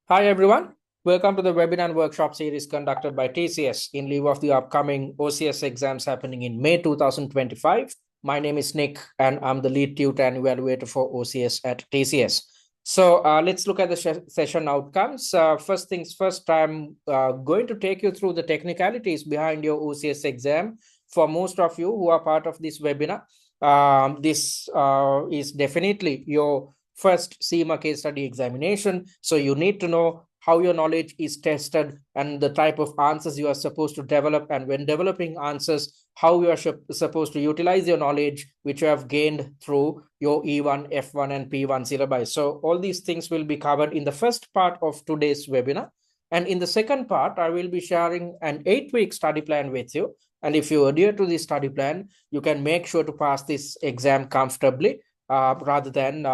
Hi everyone, welcome to the webinar and workshop series conducted by TCS in lieu of the upcoming OCS exams happening in May 2025. My name is Nick and I'm the lead tutor and evaluator for OCS at TCS. So let's look at the session outcomes. First things first, I'm going to take you through the technicalities behind your OCS exam. For most of you who are part of this webinar, this is definitely your first CIMA case study examination. So you need to know how your knowledge is tested and the type of answers you are supposed to develop. And when developing answers, how you are supposed to utilize your knowledge, which you have gained through your E1, F1, and P1 syllabi. So all these things will be covered in the first part of today's webinar. And in the second part, I will be sharing an 8-week study plan with you. And if you adhere to this study plan, you can make sure to pass this exam comfortably rather than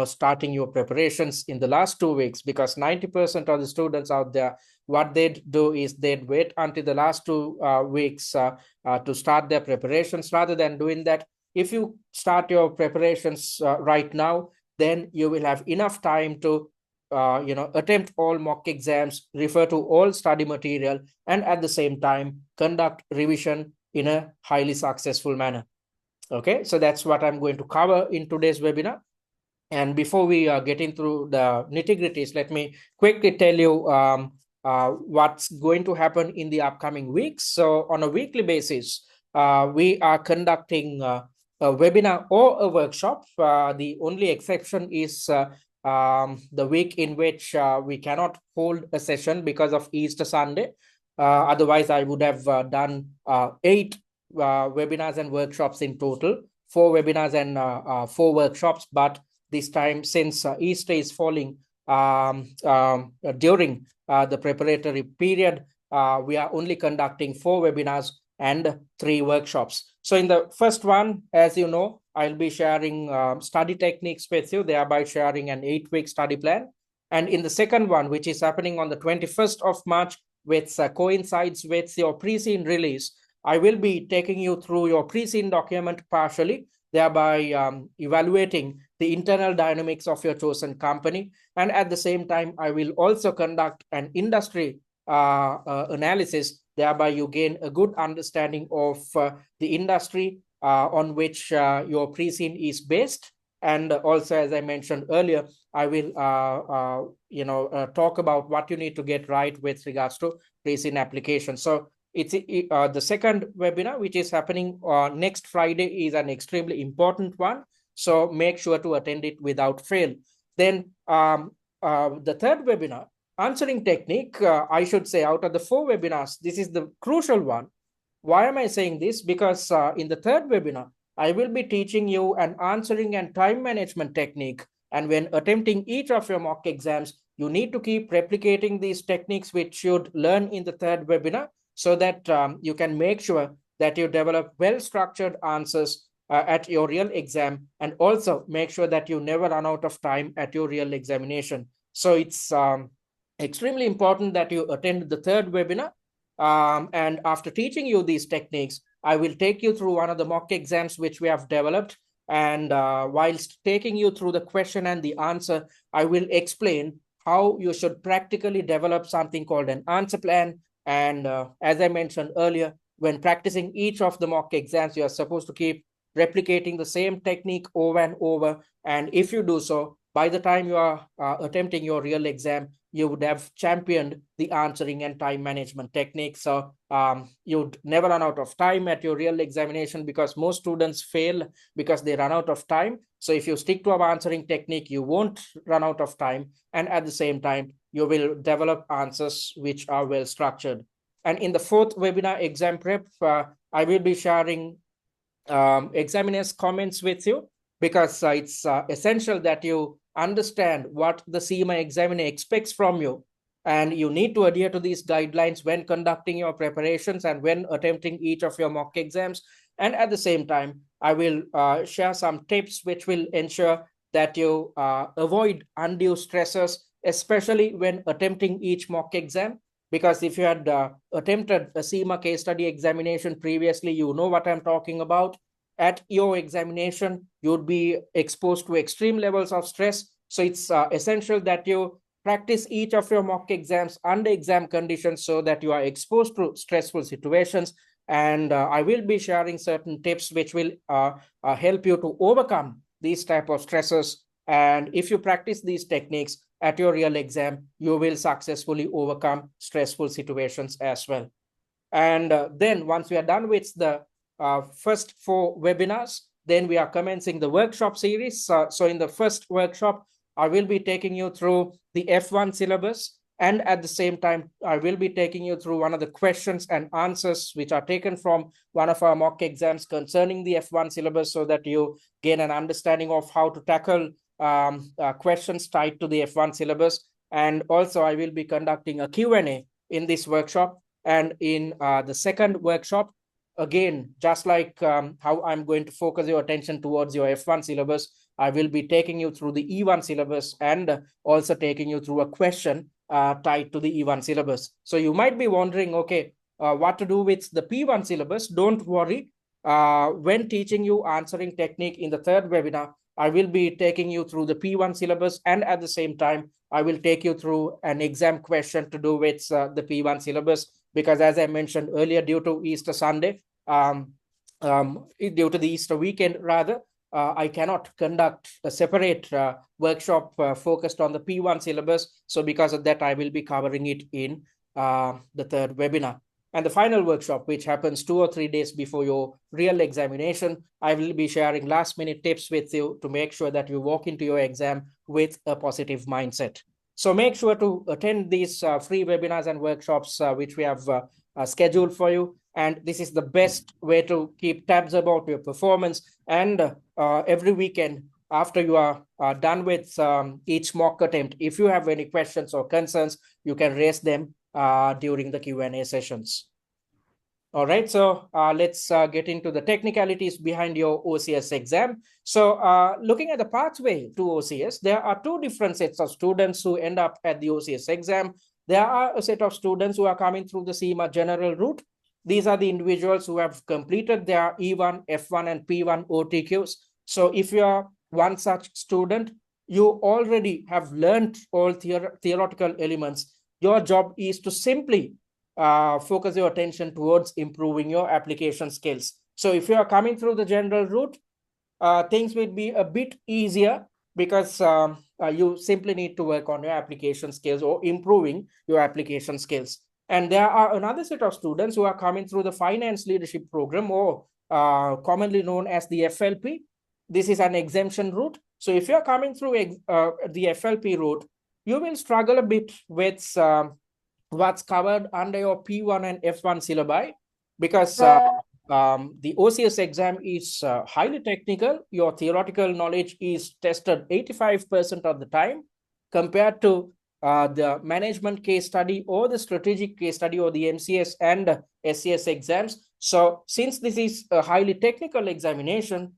starting your preparations in the last 2 weeks, because 90% of the students out there, what they'd do is they'd wait until the last 2 weeks to start their preparations. Rather than doing that, if you start your preparations right now, then you will have enough time to attempt all mock exams, refer to all study material, and at the same time conduct revision in a highly successful manner. Okay, so that's what I'm going to cover in today's webinar. And before we get into the nitty-gritties, let me quickly tell you what's going to happen in the upcoming weeks. So on a weekly basis, we are conducting a webinar or a workshop. The only exception is the week in which we cannot hold a session because of Easter Sunday. Otherwise, I would have done 8 webinars and workshops in total, 4 webinars and 4 workshops. But this time, since Easter is falling during the preparatory period, we are only conducting 4 webinars and 3 workshops. So in the first one, as you know, I'll be sharing study techniques with you, thereby sharing an 8-week study plan. And in the second one, which is happening on the 21st of March, which coincides with your pre-scene release, I will be taking you through your pre-scene document partially, thereby evaluating the internal dynamics of your chosen company. And at the same time, I will also conduct an industry analysis, thereby you gain a good understanding of the industry on which your pre-scene is based. And also, as I mentioned earlier, I will talk about what you need to get right with regards to pre-scene application. So it's the second webinar, which is happening next Friday, is an extremely important one. So make sure to attend it without fail. Then the third webinar, answering technique, I should say out of the 4 webinars, this is the crucial one. Why am I saying this? Because in the third webinar, I will be teaching you an answering and time management technique. And when attempting each of your mock exams, you need to keep replicating these techniques which you'd learn in the third webinar, so that you can make sure that you develop well-structured answers at your real exam, and also make sure that you never run out of time at your real examination. So it's extremely important that you attend the third webinar. And after teaching you these techniques, I will take you through one of the mock exams which we have developed. And whilst taking you through the question and the answer, I will explain how you should practically develop something called an answer plan. And as I mentioned earlier, when practicing each of the mock exams, you are supposed to keep replicating the same technique over and over. And if you do so, by the time you are attempting your real exam, you would have championed the answering and time management technique. So you'd never run out of time at your real examination, because most students fail because they run out of time. So if you stick to our answering technique, you won't run out of time. And at the same time, you will develop answers which are well structured. And in the fourth webinar, exam prep, I will be sharing examiners' comments with you, because it's essential that you understand what the CIMA examiner expects from you. And you need to adhere to these guidelines when conducting your preparations and when attempting each of your mock exams. And at the same time, I will share some tips which will ensure that you avoid undue stressors, especially when attempting each mock exam. Because if you had attempted a CIMA case study examination previously, you know what I'm talking about. At your examination, you'd be exposed to extreme levels of stress. So it's essential that you practice each of your mock exams under exam conditions so that you are exposed to stressful situations. And I will be sharing certain tips which will help you to overcome these type of stresses. And if you practice these techniques at your real exam, you will successfully overcome stressful situations as well. And then once we are done with the first 4 webinars, then we are commencing the workshop series. So in the first workshop, I will be taking you through the F1 syllabus. And at the same time, I will be taking you through one of the questions and answers which are taken from one of our mock exams concerning the F1 syllabus, so that you gain an understanding of how to tackle questions tied to the F1 syllabus. And also, I will be conducting a Q&A in this workshop. And in the second workshop, again, just like how I'm going to focus your attention towards your F1 syllabus, I will be taking you through the E1 syllabus and also taking you through a question tied to the E1 syllabus. So you might be wondering, okay, what to do with the P1 syllabus? Don't worry. When teaching you answering technique in the third webinar, I will be taking you through the P1 syllabus, and at the same time, I will take you through an exam question to do with the P1 syllabus. Because as I mentioned earlier, due to Easter Sunday, due to the Easter weekend rather, I cannot conduct a separate workshop focused on the P1 syllabus. So because of that, I will be covering it in the third webinar. And the final workshop, which happens 2 or 3 days before your real examination, I will be sharing last-minute tips with you to make sure that you walk into your exam with a positive mindset. So make sure to attend these free webinars and workshops which we have scheduled for you. And this is the best way to keep tabs about your performance. And every weekend, after you are done with each mock attempt, if you have any questions or concerns, you can raise them during the Q&A sessions. All right, so let's get into the technicalities behind your OCS exam. So looking at the pathway to OCS, there are 2 different sets of students who end up at the OCS exam. There are a set of students who are coming through the CIMA general route. These are the individuals who have completed their E1, F1, and P1 OTQs. So if you are one such student, you already have learned all theoretical elements. Your job is to simply focus your attention towards improving your application skills. So if you are coming through the general route, things will be a bit easier, because you simply need to work on your application skills or improving your application skills. And there are another set of students who are coming through the finance leadership program, or commonly known as the FLP. This is an exemption route. So if you're coming through the FLP route, you will struggle a bit with what's covered under your P1 and F1 syllabi, because the OCS exam is highly technical. Your theoretical knowledge is tested 85% of the time, compared to the management case study or the strategic case study or the MCS and SCS exams. So since this is a highly technical examination,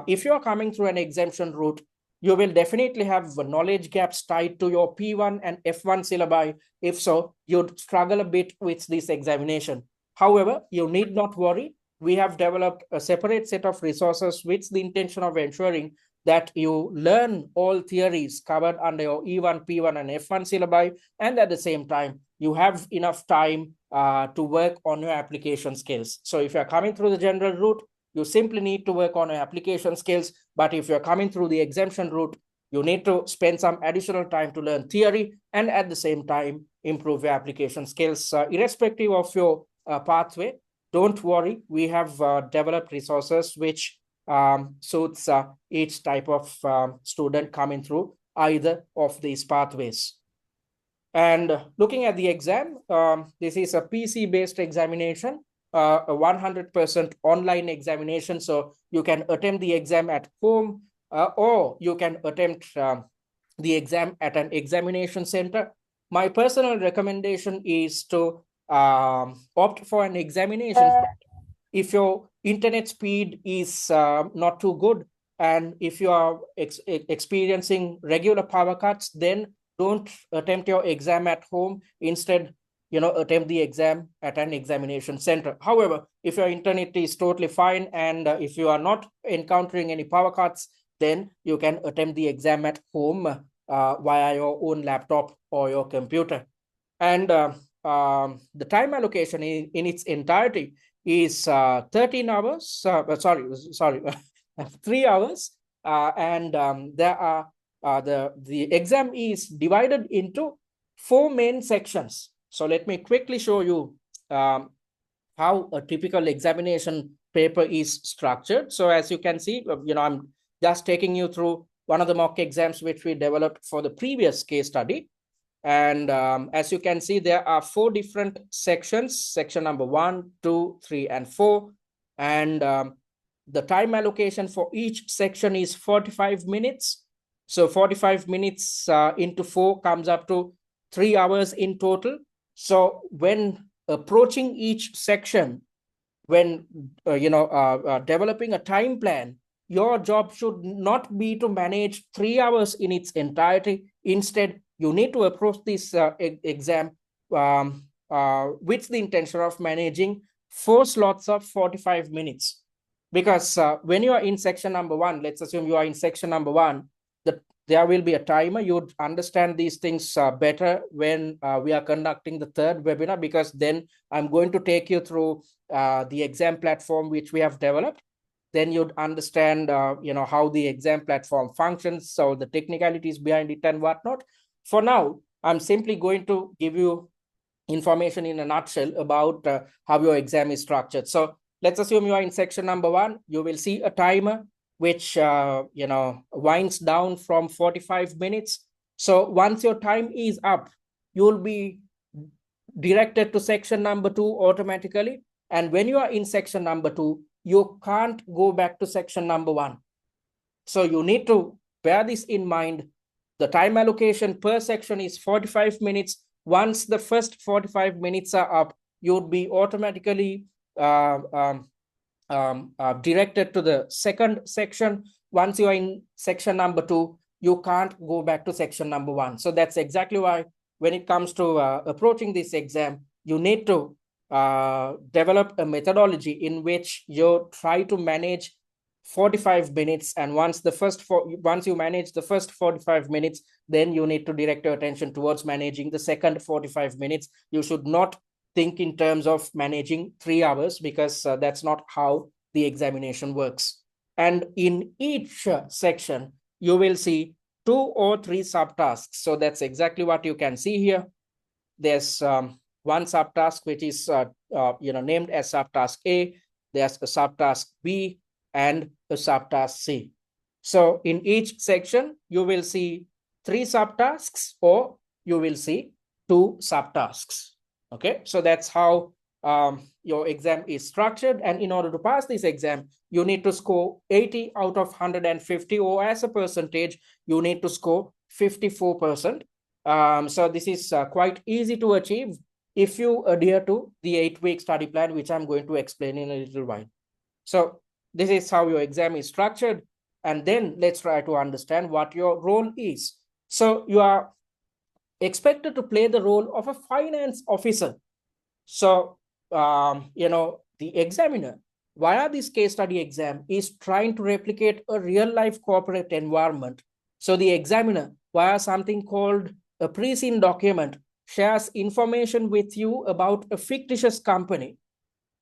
if you're coming through an exemption route, you will definitely have knowledge gaps tied to your P1 and F1 syllabi. If so, you'd struggle a bit with this examination. However, you need not worry. We have developed a separate set of resources with the intention of ensuring that you learn all theories covered under your E1, P1, and F1 syllabi, and at the same time, you have enough time to work on your application skills. So if you're coming through the general route, you simply need to work on your application skills. But if you're coming through the exemption route, you need to spend some additional time to learn theory and at the same time improve your application skills. Irrespective of your pathway, don't worry. We have developed resources which suits each type of student coming through either of these pathways. And looking at the exam, this is a PC-based examination, a 100% online examination. So you can attempt the exam at home, or you can attempt the exam at an examination center. My personal recommendation is to opt for an examination. If your internet speed is not too good, and if you are experiencing regular power cuts, then don't attempt your exam at home. Instead, attempt the exam at an examination center. However, if your internet is totally fine and if you are not encountering any power cuts, then you can attempt the exam at home via your own laptop or your computer. And the time allocation in its entirety is 13 hours, sorry, 3 hours. And there are the exam is divided into 4 main sections. So let me quickly show you how a typical examination paper is structured. So as you can see, I'm just taking you through one of the mock exams which we developed for the previous case study. And as you can see, there are 4 different sections, section number 1, 2, 3, and 4. And the time allocation for each section is 45 minutes. So 45 minutes into 4 comes up to 3 hours in total. So when approaching each section, when developing a time plan, your job should not be to manage 3 hours in its entirety. Instead, you need to approach this exam with the intention of managing 4 slots of 45 minutes. Because when you are in section number 1, let's assume you are in section number 1, there will be a timer. You would understand these things better when we are conducting the third webinar, because then I'm going to take you through the exam platform which we have developed. Then you'd understand how the exam platform functions, so the technicalities behind it and whatnot. For now, I'm simply going to give you information in a nutshell about how your exam is structured. So let's assume you are in section number 1. You will see a timer which winds down from 45 minutes. So once your time is up, you'll be directed to section number 2 automatically. And when you are in section number 2, you can't go back to section number 1. So you need to bear this in mind. The time allocation per section is 45 minutes. Once the first 45 minutes are up, you'll be automatically directed to the second section. Once you are in section number 2, you can't go back to section number 1. So that's exactly why when it comes to approaching this exam, you need to develop a methodology in which you try to manage 45 minutes. And once you manage the first 45 minutes, then you need to direct your attention towards managing the second 45 minutes. You should not think in terms of managing 3 hours, because that's not how the examination works. And in each section, you will see 2 or 3 subtasks. So that's exactly what you can see here. There's one subtask which is named as subtask A. There's a subtask B and a subtask C. So in each section, you will see 3 subtasks or you will see 2 subtasks. Okay, so that's how your exam is structured. And in order to pass this exam, you need to score 80 out of 150, or as a percentage, you need to score 54%. So this is quite easy to achieve if you adhere to the 8-week study plan, which I'm going to explain in a little while. So this is how your exam is structured. And then let's try to understand what your role is. So you are expected to play the role of a finance officer. So, the examiner, via this case study exam, is trying to replicate a real-life corporate environment. So the examiner, via something called a pre-seen document, shares information with you about a fictitious company.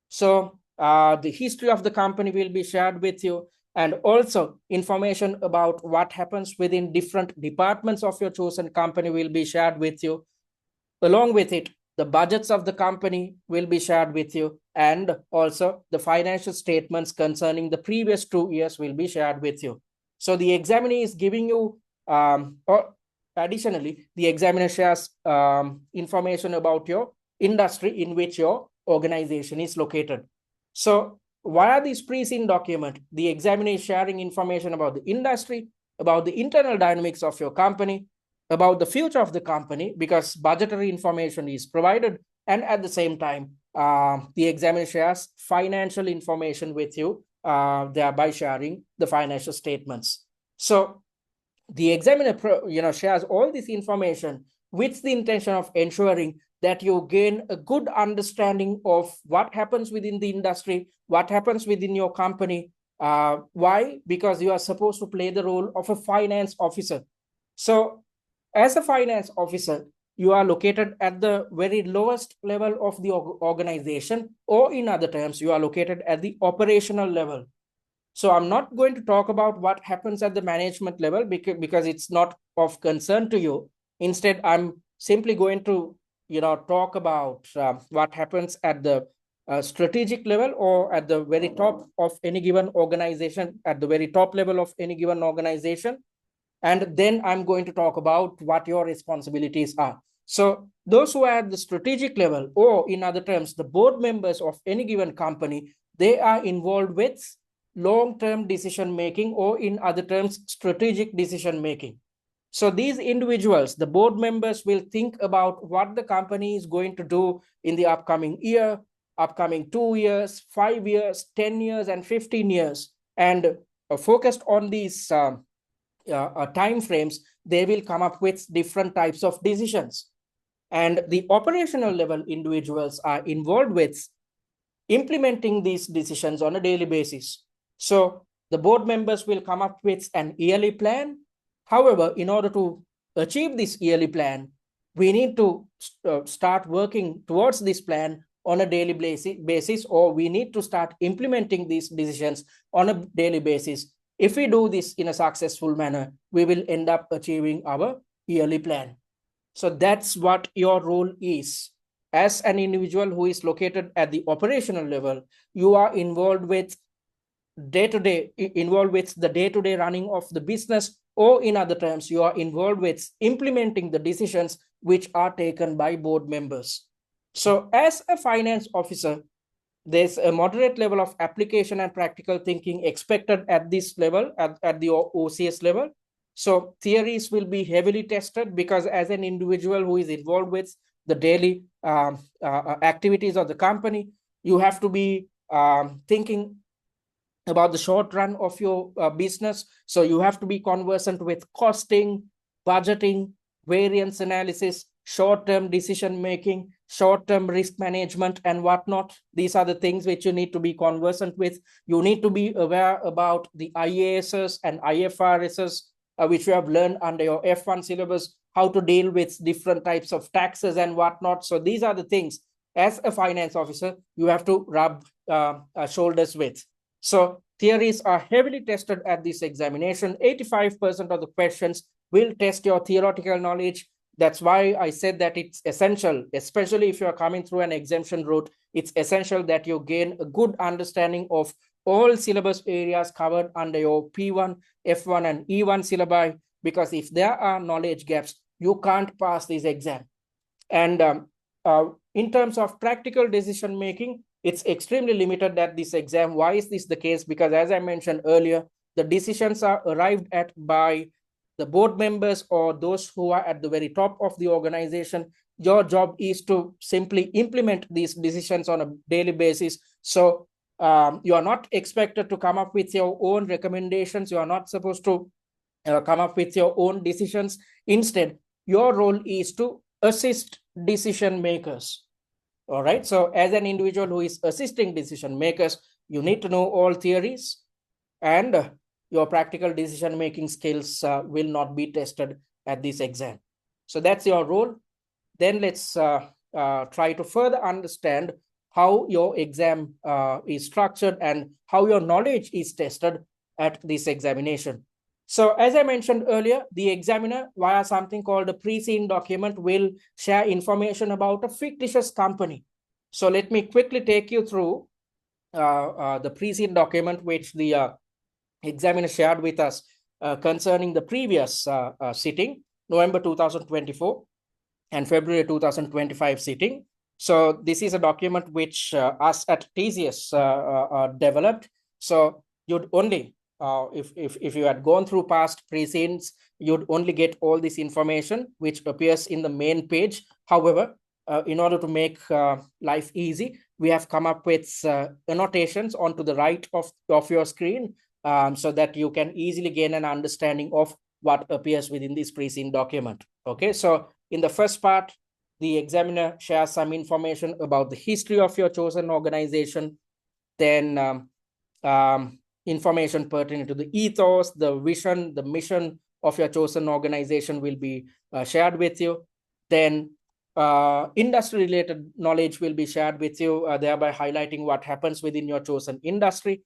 So the history of the company will be shared with you, and also information about what happens within different departments of your chosen company will be shared with you. Along with it, the budgets of the company will be shared with you, and also the financial statements concerning the previous 2 years will be shared with you. So the examiner is giving you, or additionally, the examiner shares information about your industry in which your organization is located. So via this pre-seen document, the examiner is sharing information about the industry, about the internal dynamics of your company, about the future of the company, because budgetary information is provided, and at the same time, the examiner shares financial information with you, thereby sharing the financial statements. So the examiner shares all this information with the intention of ensuring that you gain a good understanding of what happens within the industry, what happens within your company. Why? Because you are supposed to play the role of a finance officer. So as a finance officer, you are located at the very lowest level of the organization, or in other terms, you are located at the operational level. So I'm not going to talk about what happens at the management level because it's not of concern to you. Instead, I'm simply going to talk about what happens at the strategic level, or at the very top of any given organization, at the very top level of any given organization. And then I'm going to talk about what your responsibilities are. So those who are at the strategic level, or in other terms, the board members of any given company, they are involved with long-term decision making, or in other terms, strategic decision making. So these individuals, the board members, will think about what the company is going to do in the upcoming year, upcoming 2 years, 5 years, 10 years, and 15 years. And focused on these time frames, they will come up with different types of decisions. And the operational level individuals are involved with implementing these decisions on a daily basis. So the board members will come up with an yearly plan. However, in order to achieve this yearly plan, we need to start working towards this plan on a daily basis, or we need to start implementing these decisions on a daily basis. If we do this in a successful manner, we will end up achieving our yearly plan. So that's what your role is. As an individual who is located at the operational level, you are involved with the day-to-day running of the business, or in other terms, you are involved with implementing the decisions which are taken by board members. So as a finance officer, there's a moderate level of application and practical thinking expected at this level, at the OCS level. So theories will be heavily tested, because as an individual who is involved with the daily activities of the company, you have to be thinking about the short run of your business. So you have to be conversant with costing, budgeting, variance analysis, short-term decision making, short-term risk management, and whatnot. These are the things which you need to be conversant with. You need to be aware about the IASs and IFRSs, which you have learned under your F1 syllabus, how to deal with different types of taxes and whatnot. So these are the things, as a finance officer, you have to rub shoulders with. So theories are heavily tested at this examination. 85% of the questions will test your theoretical knowledge. That's why I said that it's essential, especially if you're coming through an exemption route, it's essential that you gain a good understanding of all syllabus areas covered under your P1, F1, and E1 syllabi, because if there are knowledge gaps, you can't pass this exam. And in terms of practical decision making, it's extremely limited at this exam. Why is this the case? Because as I mentioned earlier, the decisions are arrived at by the board members, or those who are at the very top of the organization. Your job is to simply implement these decisions on a daily basis. So you are not expected to come up with your own recommendations. You are not supposed to come up with your own decisions. Instead, your role is to assist decision makers. All right. So as an individual who is assisting decision makers, you need to know all theories, and your practical decision making skills will not be tested at this exam. So that's your role. Then let's try to further understand how your exam is structured and how your knowledge is tested at this examination. So as I mentioned earlier, the examiner, via something called a pre-scene document, will share information about a fictitious company. So let me quickly take you through the pre-scene document which the examiner shared with us concerning the previous sitting, November 2024 and February 2025 sitting. So this is a document which us at TCS developed. So you'd only, if you had gone through past pre-scenes, you'd only get all this information which appears in the main page. However, in order to make life easy, we have come up with annotations onto the right of your screen, so that you can easily gain an understanding of what appears within this pre-scene document. Okay, so in the first part, the examiner shares some information about the history of your chosen organization, then information pertaining to the ethos, the vision, the mission, of your chosen organization will be shared with you. Then industry-related knowledge will be shared with you, thereby highlighting what happens within your chosen industry.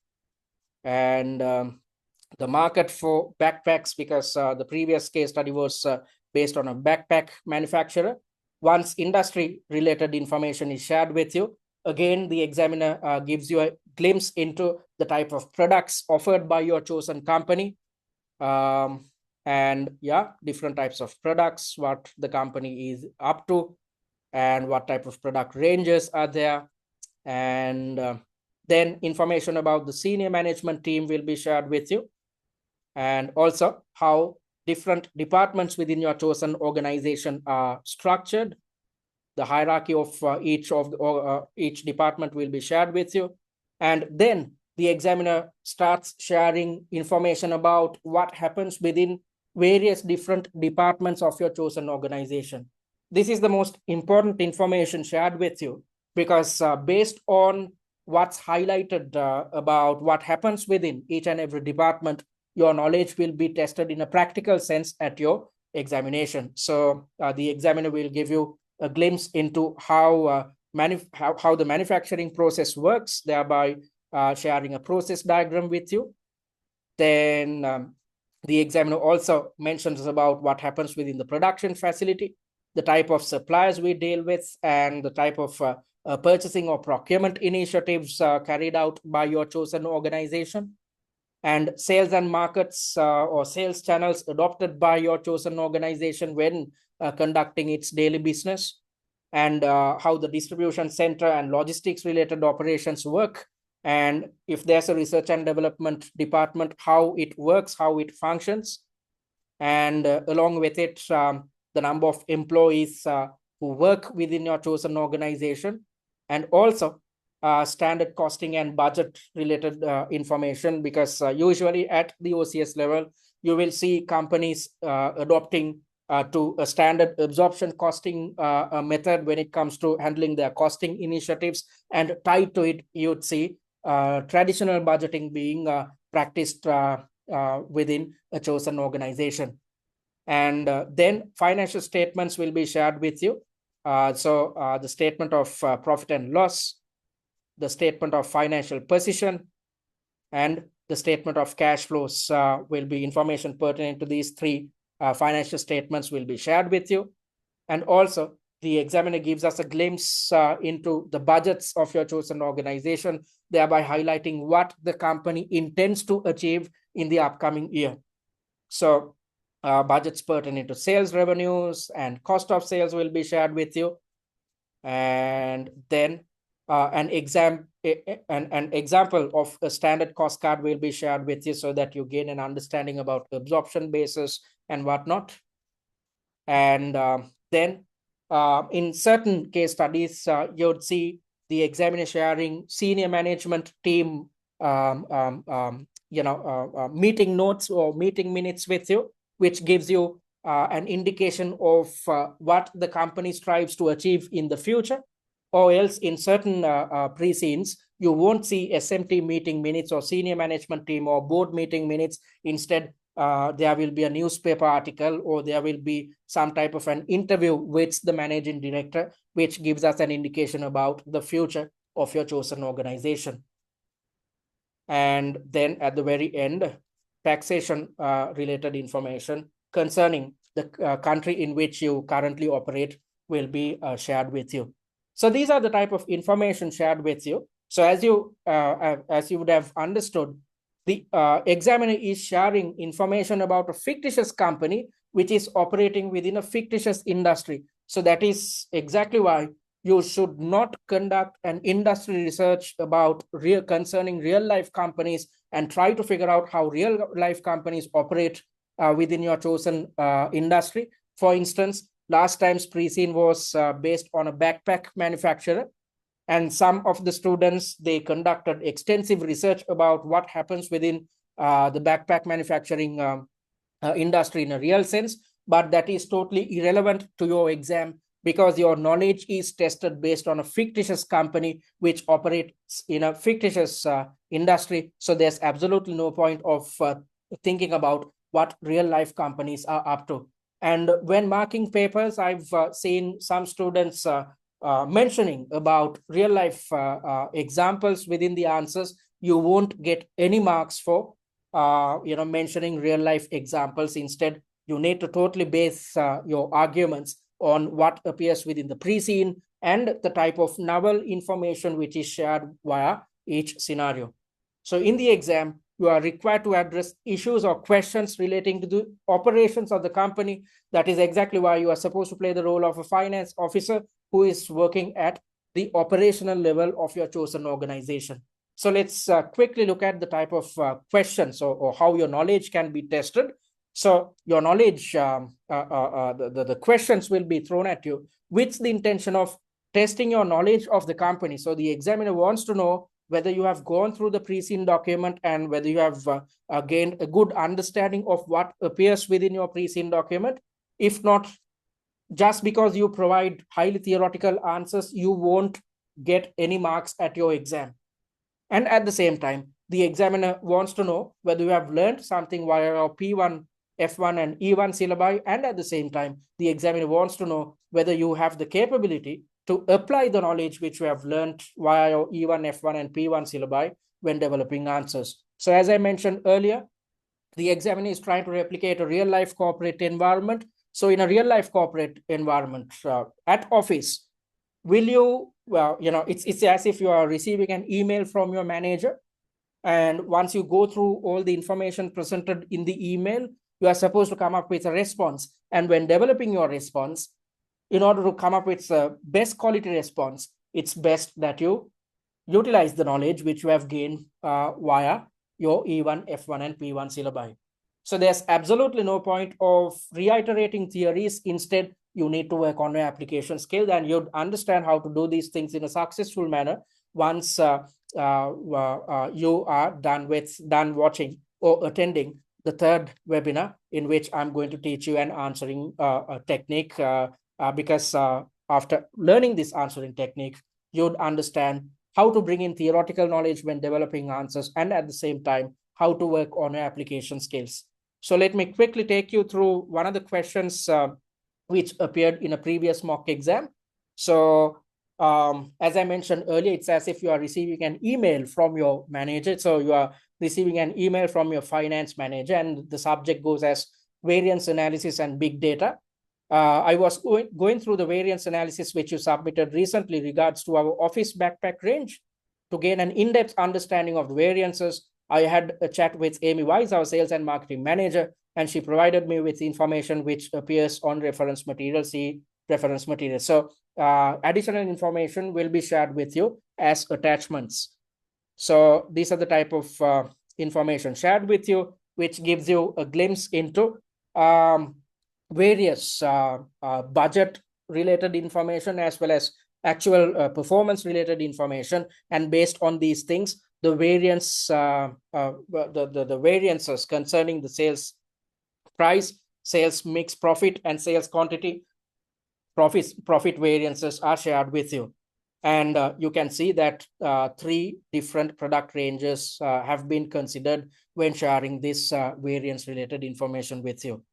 And the market for backpacks, because the previous case study was based on a backpack manufacturer. Once industry-related information is shared with you, again, the examiner gives you a glimpse into the type of products offered by your chosen company. And yeah, different types of products, what the company is up to, and what type of product ranges are there. And then information about the senior management team will be shared with you. And also how different departments within your chosen organization are structured. The hierarchy of each department will be shared with you. And then the examiner starts sharing information about what happens within various different departments of your chosen organization. This is the most important information shared with you, because based on what's highlighted about what happens within each and every department, your knowledge will be tested in a practical sense at your examination. So the examiner will give you a glimpse into how the manufacturing process works, thereby sharing a process diagram with you. Then the examiner also mentions about what happens within the production facility, the type of suppliers we deal with, and the type of purchasing or procurement initiatives carried out by your chosen organization, and sales and markets or sales channels adopted by your chosen organization when conducting its daily business, and how the distribution center and logistics related operations work. And if there's a research and development department, how it works, how it functions, and along with it, the number of employees who work within your chosen organization, and also standard costing and budget related information, because usually at the OCS level, you will see companies adopting to a standard absorption costing method when it comes to handling their costing initiatives, and tied to it, you'd see traditional budgeting being practiced within a chosen organization. And then financial statements will be shared with you. So the statement of profit and loss, the statement of financial position, and the statement of cash flows will be information pertinent to these three financial statements will be shared with you. And also the examiner gives us a glimpse into the budgets of your chosen organization, thereby highlighting what the company intends to achieve in the upcoming year. So budgets pertaining to sales revenues and cost of sales will be shared with you. And then an example of a standard cost card will be shared with you, so that you gain an understanding about absorption basis and whatnot. And then in certain case studies, you'd see the examiner sharing senior management team meeting notes or meeting minutes with you, which gives you an indication of what the company strives to achieve in the future. Or else in certain pre-scenes, you won't see SMT meeting minutes or senior management team or board meeting minutes. Instead, there will be a newspaper article, or there will be some type of an interview with the managing director, which gives us an indication about the future of your chosen organization. And then at the very end, taxation related information concerning the country in which you currently operate will be shared with you. So these are the type of information shared with you. So as you would have understood, the examiner is sharing information about a fictitious company which is operating within a fictitious industry. So that is exactly why you should not conduct an industry research about concerning real life companies and try to figure out how real life companies operate within your chosen industry. For instance, last time's pre-scene was based on a backpack manufacturer, and some of the students, they conducted extensive research about what happens within the backpack manufacturing industry in a real sense, but that is totally irrelevant to your exam, because your knowledge is tested based on a fictitious company which operates in a fictitious industry. So there's absolutely no point of thinking about what real life companies are up to. And when marking papers, I've seen some students mentioning about real life examples within the answers. You won't get any marks for mentioning real life examples. Instead, you need to totally base your arguments on what appears within the pre-scene and the type of novel information which is shared via each scenario. So in the exam, you are required to address issues or questions relating to the operations of the company. That is exactly why you are supposed to play the role of a finance officer who is working at the operational level of your chosen organization. So let's quickly look at the type of questions or how your knowledge can be tested. So your knowledge, the questions will be thrown at you with the intention of testing your knowledge of the company. So the examiner wants to know whether you have gone through the pre-scene document and whether you have gained a good understanding of what appears within your pre-scene document. If not, just because you provide highly theoretical answers, you won't get any marks at your exam. And at the same time, the examiner wants to know whether you have learned something via your P1, F1, and E1 syllabi. And at the same time, the examiner wants to know whether you have the capability to apply the knowledge which you have learned via your E1, F1, and P1 syllabi when developing answers. So as I mentioned earlier, the examiner is trying to replicate a real-life corporate environment. So in a real-life corporate environment at office, will you, it's as if you are receiving an email from your manager. And once you go through all the information presented in the email, you are supposed to come up with a response. And when developing your response, in order to come up with the best quality response, it's best that you utilize the knowledge which you have gained via your E1, F1, and P1 syllabi. So there's absolutely no point of reiterating theories. Instead, you need to work on your application skill, and you'd understand how to do these things in a successful manner once you are done watching or attending the third webinar, in which I'm going to teach you an answering technique. Because after learning this answering technique, you'd understand how to bring in theoretical knowledge when developing answers, and at the same time, how to work on your application skills. So let me quickly take you through one of the questions which appeared in a previous mock exam. So as I mentioned earlier, it's as if you are receiving an email from your manager. So you are receiving an email from your finance manager, and the subject goes as variance analysis and big data. I was going through the variance analysis which you submitted recently regards to our office backpack range. To gain an in-depth understanding of the variances, I had a chat with Amy Wise, our sales and marketing manager, and she provided me with information which appears on reference material, see reference material. So additional information will be shared with you as attachments. So these are the type of information shared with you, which gives you a glimpse into various budget related information as well as actual performance related information. And based on these things, the variance, the variances concerning the sales price, sales mix, profit, and sales quantity, profit variances are shared with you. And you can see that 3 different product ranges have been considered when sharing this variance related information with you.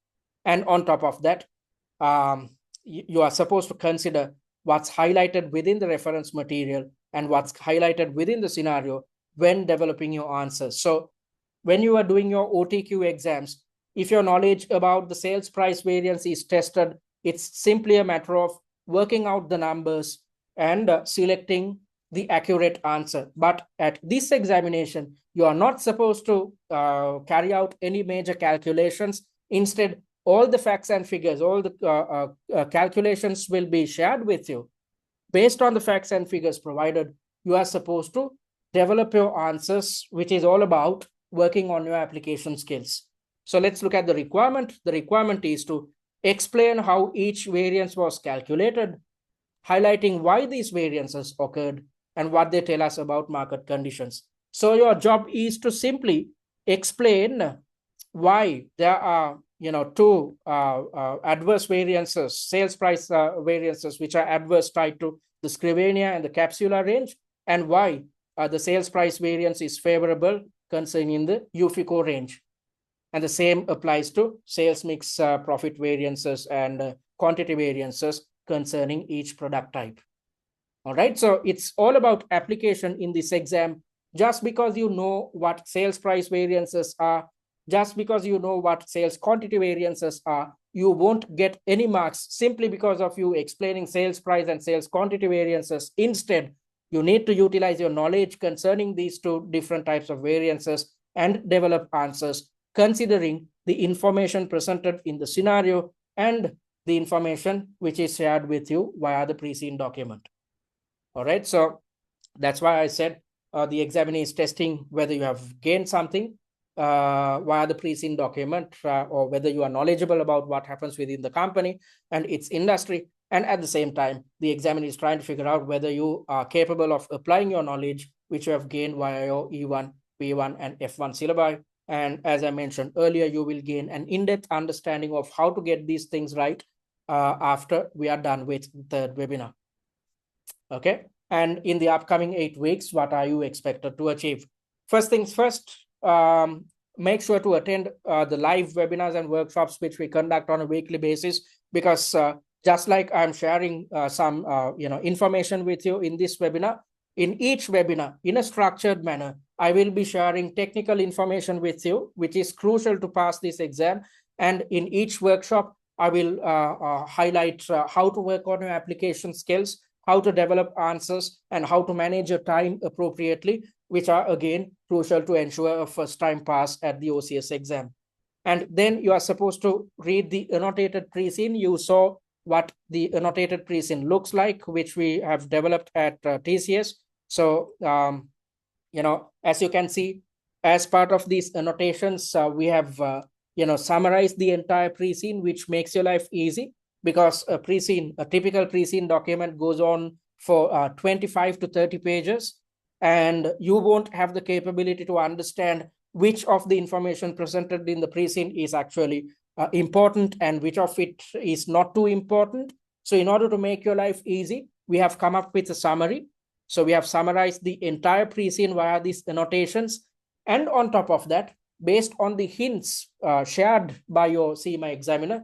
And on top of that, you are supposed to consider what's highlighted within the reference material and what's highlighted within the scenario when developing your answers. So when you are doing your OTQ exams, if your knowledge about the sales price variance is tested, it's simply a matter of working out the numbers and selecting the accurate answer. But at this examination, you are not supposed to carry out any major calculations. Instead, all the facts and figures, all the calculations will be shared with you. Based on the facts and figures provided, you are supposed to develop your answers, which is all about working on your application skills. So let's look at the requirement. The requirement is to explain how each variance was calculated, highlighting why these variances occurred and what they tell us about market conditions. So your job is to simply explain why there are 2 adverse variances, sales price variances, which are adverse tied to the Scrivania and the Capsula range, and why the sales price variance is favorable concerning the UFICO range. And the same applies to sales mix, profit variances, and quantity variances concerning each product type. All right, so it's all about application in this exam. Just because you know what sales price variances are, just because you know what sales quantity variances are, you won't get any marks simply because of you explaining sales price and sales quantity variances. Instead, you need to utilize your knowledge concerning these two different types of variances and develop answers considering the information presented in the scenario and the information which is shared with you via the pre-seen document. All right, so that's why I said the examiner is testing whether you have gained something via the pre-seen document or whether you are knowledgeable about what happens within the company and its industry. And at the same time, the examiner is trying to figure out whether you are capable of applying your knowledge which you have gained via your E1, P1, and F1 syllabi. And as I mentioned earlier, you will gain an in-depth understanding of how to get these things right after we are done with the webinar. Okay, and in the upcoming 8 weeks, what are you expected to achieve? First things first, make sure to attend the live webinars and workshops which we conduct on a weekly basis, because just like I'm sharing some information with you in this webinar, in each webinar, in a structured manner, I will be sharing technical information with you, which is crucial to pass this exam. And in each workshop, I will highlight how to work on your application skills, how to develop answers, and how to manage your time appropriately, which are again crucial to ensure a first-time pass at the OCS exam. And then you are supposed to read the annotated pre-seen. You saw what the annotated pre-seen looks like, which we have developed at TCS. So, as you can see, as part of these annotations, we have summarized the entire pre-seen, which makes your life easy, because a typical pre-seen document goes on for 25 to 30 pages, and you won't have the capability to understand which of the information presented in the pre-seen is actually important and which of it is not too important. So in order to make your life easy, we have come up with a summary. So we have summarized the entire pre-seen via these annotations. And on top of that, based on the hints shared by your CIMA examiner,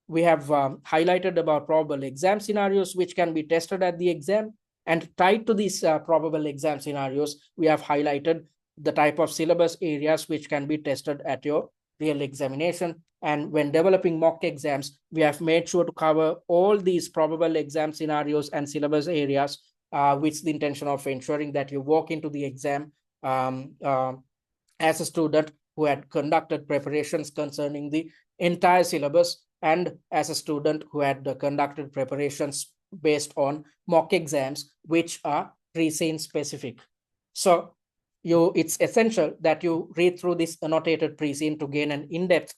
we have highlighted about probable exam scenarios which can be tested at the exam. And tied to these probable exam scenarios, we have highlighted the type of syllabus areas which can be tested at your real examination. And when developing mock exams, we have made sure to cover all these probable exam scenarios and syllabus areas with the intention of ensuring that you walk into the exam as a student who had conducted preparations concerning the entire syllabus, and as a student who had conducted preparations based on mock exams, which are pre-seen specific. So it's essential that you read through this annotated pre-seen to gain an in-depth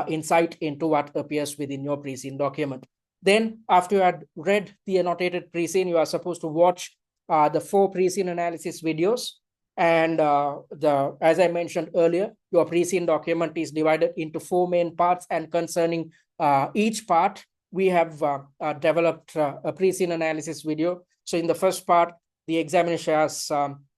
insight into what appears within your pre-seen document. Then after you had read the annotated pre-seen, you are supposed to watch the 4 pre-seen analysis videos. And as I mentioned earlier, your pre-seen document is divided into 4 main parts, and concerning each part, we have developed a pre-seen analysis video. So in the first part, the examiner shares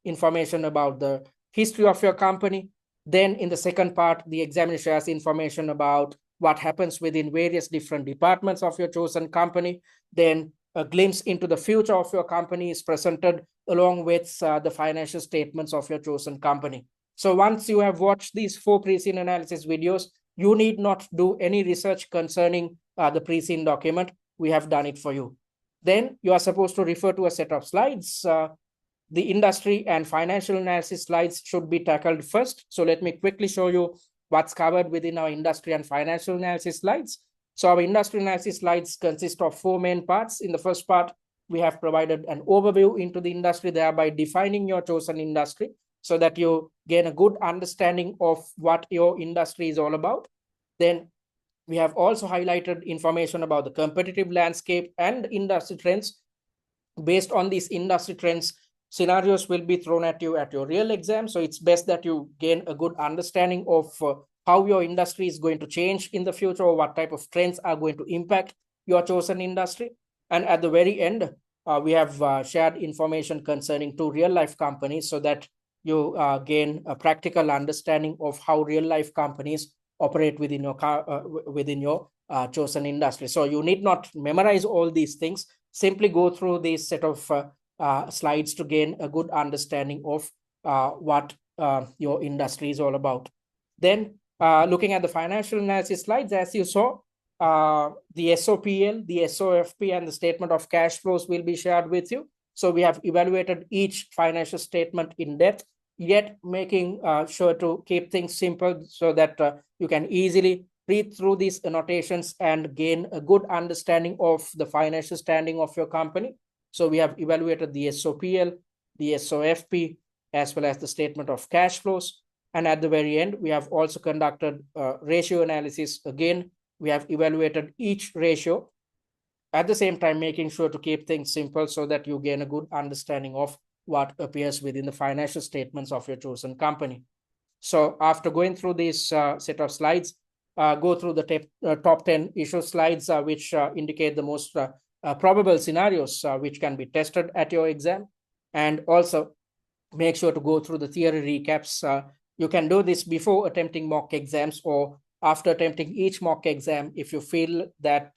information about the history of your company. Then in the second part, the examiner shares information about what happens within various different departments of your chosen company. Then a glimpse into the future of your company is presented along with the financial statements of your chosen company. So once you have watched these 4 pre-seen analysis videos, you need not do any research concerning the pre-seen document. We have done it for you. Then you are supposed to refer to a set of slides. The industry and financial analysis slides should be tackled first. So let me quickly show you what's covered within our industry and financial analysis slides. So our industry analysis slides consist of 4 main parts. In the first part, we have provided an overview into the industry, thereby defining your chosen industry so that you gain a good understanding of what your industry is all about. Then we have also highlighted information about the competitive landscape and industry trends. Based on these industry trends, scenarios will be thrown at you at your real exam. So it's best that you gain a good understanding of how your industry is going to change in the future, or what type of trends are going to impact your chosen industry. And at the very end, we have shared information concerning 2 real-life companies so that you gain a practical understanding of how real-life companies operate within your chosen industry. So you need not memorize all these things. Simply go through this set of slides to gain a good understanding of what your industry is all about. Then looking at the financial analysis slides, as you saw, the SOPL, the SOFP, and the statement of cash flows will be shared with you. So we have evaluated each financial statement in depth, yet making sure to keep things simple so that you can easily read through these annotations and gain a good understanding of the financial standing of your company. So we have evaluated the SOPL, the SOFP, as well as the statement of cash flows. And at the very end, we have also conducted ratio analysis. Again, we have evaluated each ratio, at the same time making sure to keep things simple so that you gain a good understanding of what appears within the financial statements of your chosen company. So after going through this set of slides, go through the top 10 issue slides, which indicate the most probable scenarios which can be tested at your exam. And also make sure to go through the theory recaps. You can do this before attempting mock exams or after attempting each mock exam. If you feel that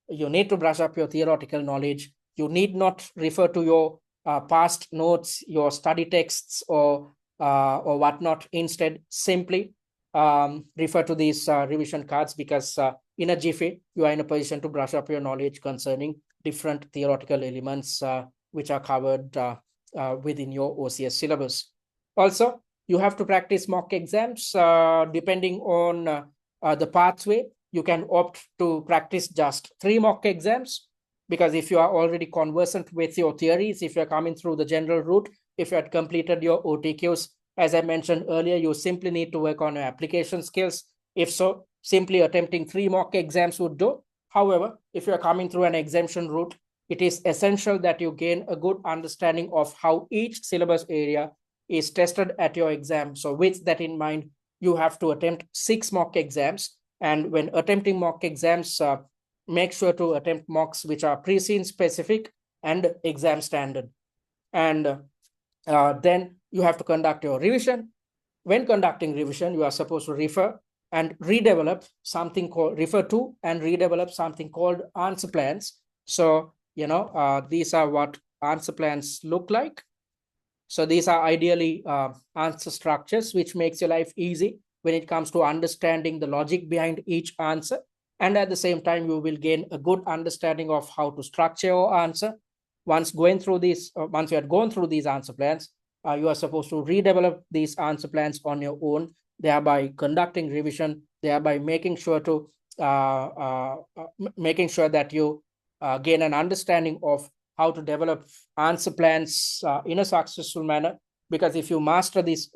you need to brush up your theoretical knowledge, you need not refer to your past notes, your study texts, or whatnot. Instead, simply refer to these revision cards, because in a jiffy, you are in a position to brush up your knowledge concerning different theoretical elements which are covered within your OCS syllabus. Also, you have to practice mock exams depending on the pathway. You can opt to practice just 3 mock exams, because if you are already conversant with your theories, if you're coming through the general route, if you had completed your OTQs, as I mentioned earlier, you simply need to work on your application skills. If so, simply attempting 3 mock exams would do. However, if you're coming through an exemption route, it is essential that you gain a good understanding of how each syllabus area is tested at your exam. So with that in mind, you have to attempt 6 mock exams. And when attempting mock exams, make sure to attempt mocks which are pre-scene specific and exam standard. And then you have to conduct your revision. When conducting revision, you are supposed to refer and redevelop something called something called answer plans. So, these are what answer plans look like. So these are ideally answer structures, which makes your life easy when it comes to understanding the logic behind each answer. And at the same time, you will gain a good understanding of how to structure your answer. Once you had gone through these answer plans, you are supposed to redevelop these answer plans on your own, thereby conducting revision, thereby making sure that you gain an understanding of how to develop answer plans in a successful manner. Because if you master these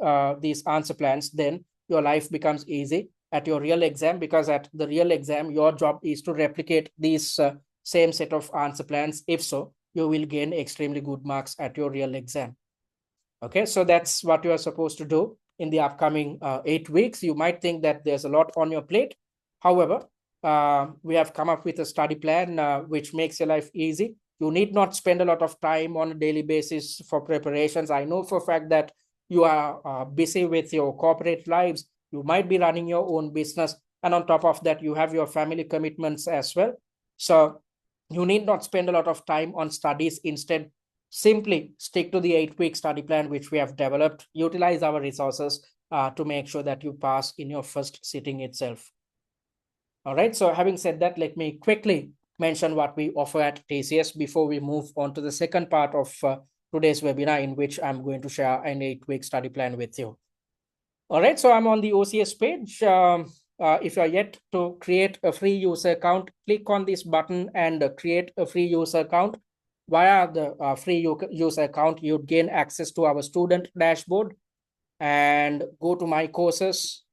answer plans, then your life becomes easy at your real exam, because at the real exam, your job is to replicate these same set of answer plans. If so, you will gain extremely good marks at your real exam. Okay, so that's what you are supposed to do in the upcoming 8 weeks. You might think that there's a lot on your plate. However, we have come up with a study plan which makes your life easy. You need not spend a lot of time on a daily basis for preparations. I know for a fact that you are busy with your corporate lives. You might be running your own business. And on top of that, you have your family commitments as well. So you need not spend a lot of time on studies. Instead, simply stick to the 8-week study plan which we have developed. Utilize our resources to make sure that you pass in your first sitting itself. All right, so having said that, let me quickly mention what we offer at TCS before we move on to the second part of today's webinar, in which I'm going to share an 8-week study plan with you. All right, so I'm on the OCS page. If you're yet to create a free user account, click on this button and create a free user account. Via the free user account, you'd gain access to our student dashboard, and go to my courses.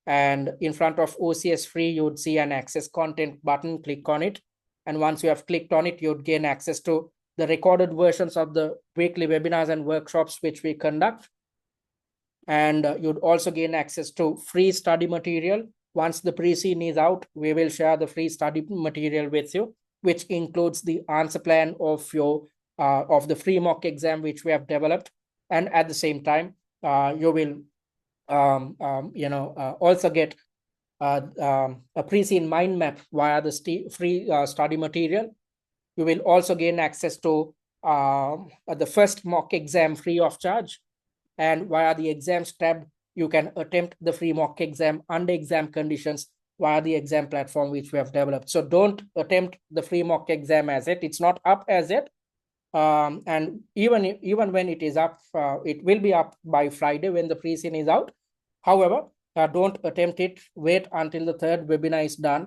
And in front of OCS free, you'd see an access content button. Click on it. And once you have clicked on it, you'd gain access to the recorded versions of the weekly webinars and workshops which we conduct. And you'd also gain access to free study material. Once the pre-scene is out, we will share the free study material with you, which includes the answer plan of the free mock exam which we have developed. And at the same time, you will also get a pre-seen mind map via the free study material. You will also gain access to the first mock exam free of charge. And via the exams tab, you can attempt the free mock exam under exam conditions via the exam platform which we have developed. So don't attempt the free mock exam as yet. It's not up as yet. And even when it is up, it will be up by Friday when the pre-scene is out. However, don't attempt it. Wait until the third webinar is done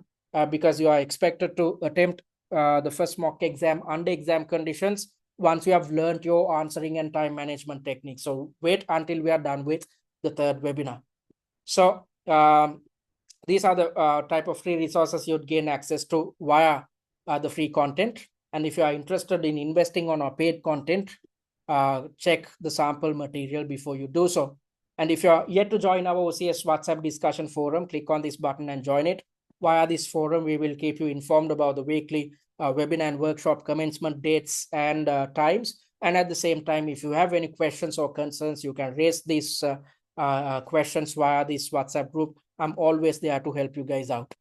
because you are expected to attempt the first mock exam under exam conditions once you have learned your answering and time management techniques. So wait until we are done with the third webinar. So these are the type of free resources you'd gain access to via the free content. And if you are interested in investing on our paid content, check the sample material before you do so. And if you are yet to join our OCS WhatsApp discussion forum, click on this button and join it. Via this forum, we will keep you informed about the weekly webinar and workshop commencement dates and times. And at the same time, if you have any questions or concerns, you can raise these questions via this WhatsApp group. I'm always there to help you guys out.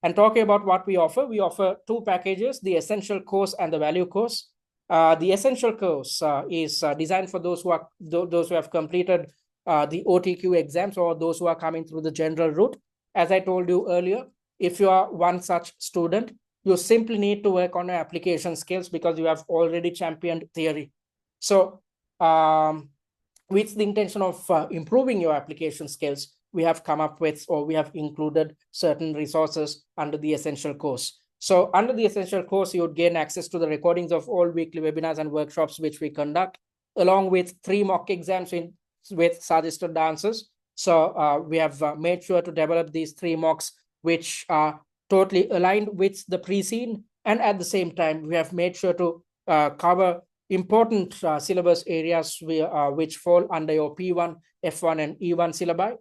And talking about what we offer two packages, the essential course and the value course. The essential course is designed for those who have completed the OTQ exams or those who are coming through the general route. As I told you earlier, if you are one such student, you simply need to work on your application skills because you have already championed theory. So with the intention of improving your application skills, we have come up with, or we have included certain resources under the essential course. So under the essential course, you would gain access to the recordings of all weekly webinars and workshops which we conduct, along with 3 mock exams with suggested answers. So we have made sure to develop these 3 mocks which are totally aligned with the pre-seen, and at the same time, we have made sure to cover important syllabus areas which fall under your P1, F1, and E1 syllabi.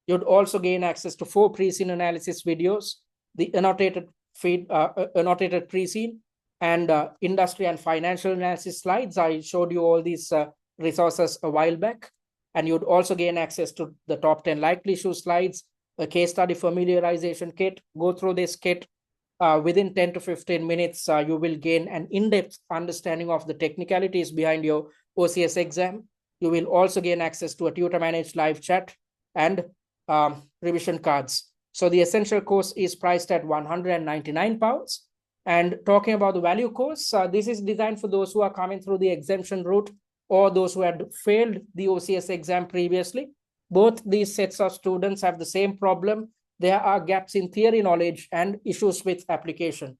You'd also gain access to 4 pre-seen analysis videos, the annotated pre-seen, and industry and financial analysis slides. I showed you all these resources a while back. And you'd also gain access to the top 10 likely issue slides, a case study familiarization kit. Go through this kit. Within 10 to 15 minutes, you will gain an in-depth understanding of the technicalities behind your OCS exam. You will also gain access to a tutor-managed live chat and revision cards. So the essential course is priced at £199. And talking about the value course, this is designed for those who are coming through the exemption route or those who had failed the OCS exam previously. Both these sets of students have the same problem. There are gaps in theory knowledge and issues with application.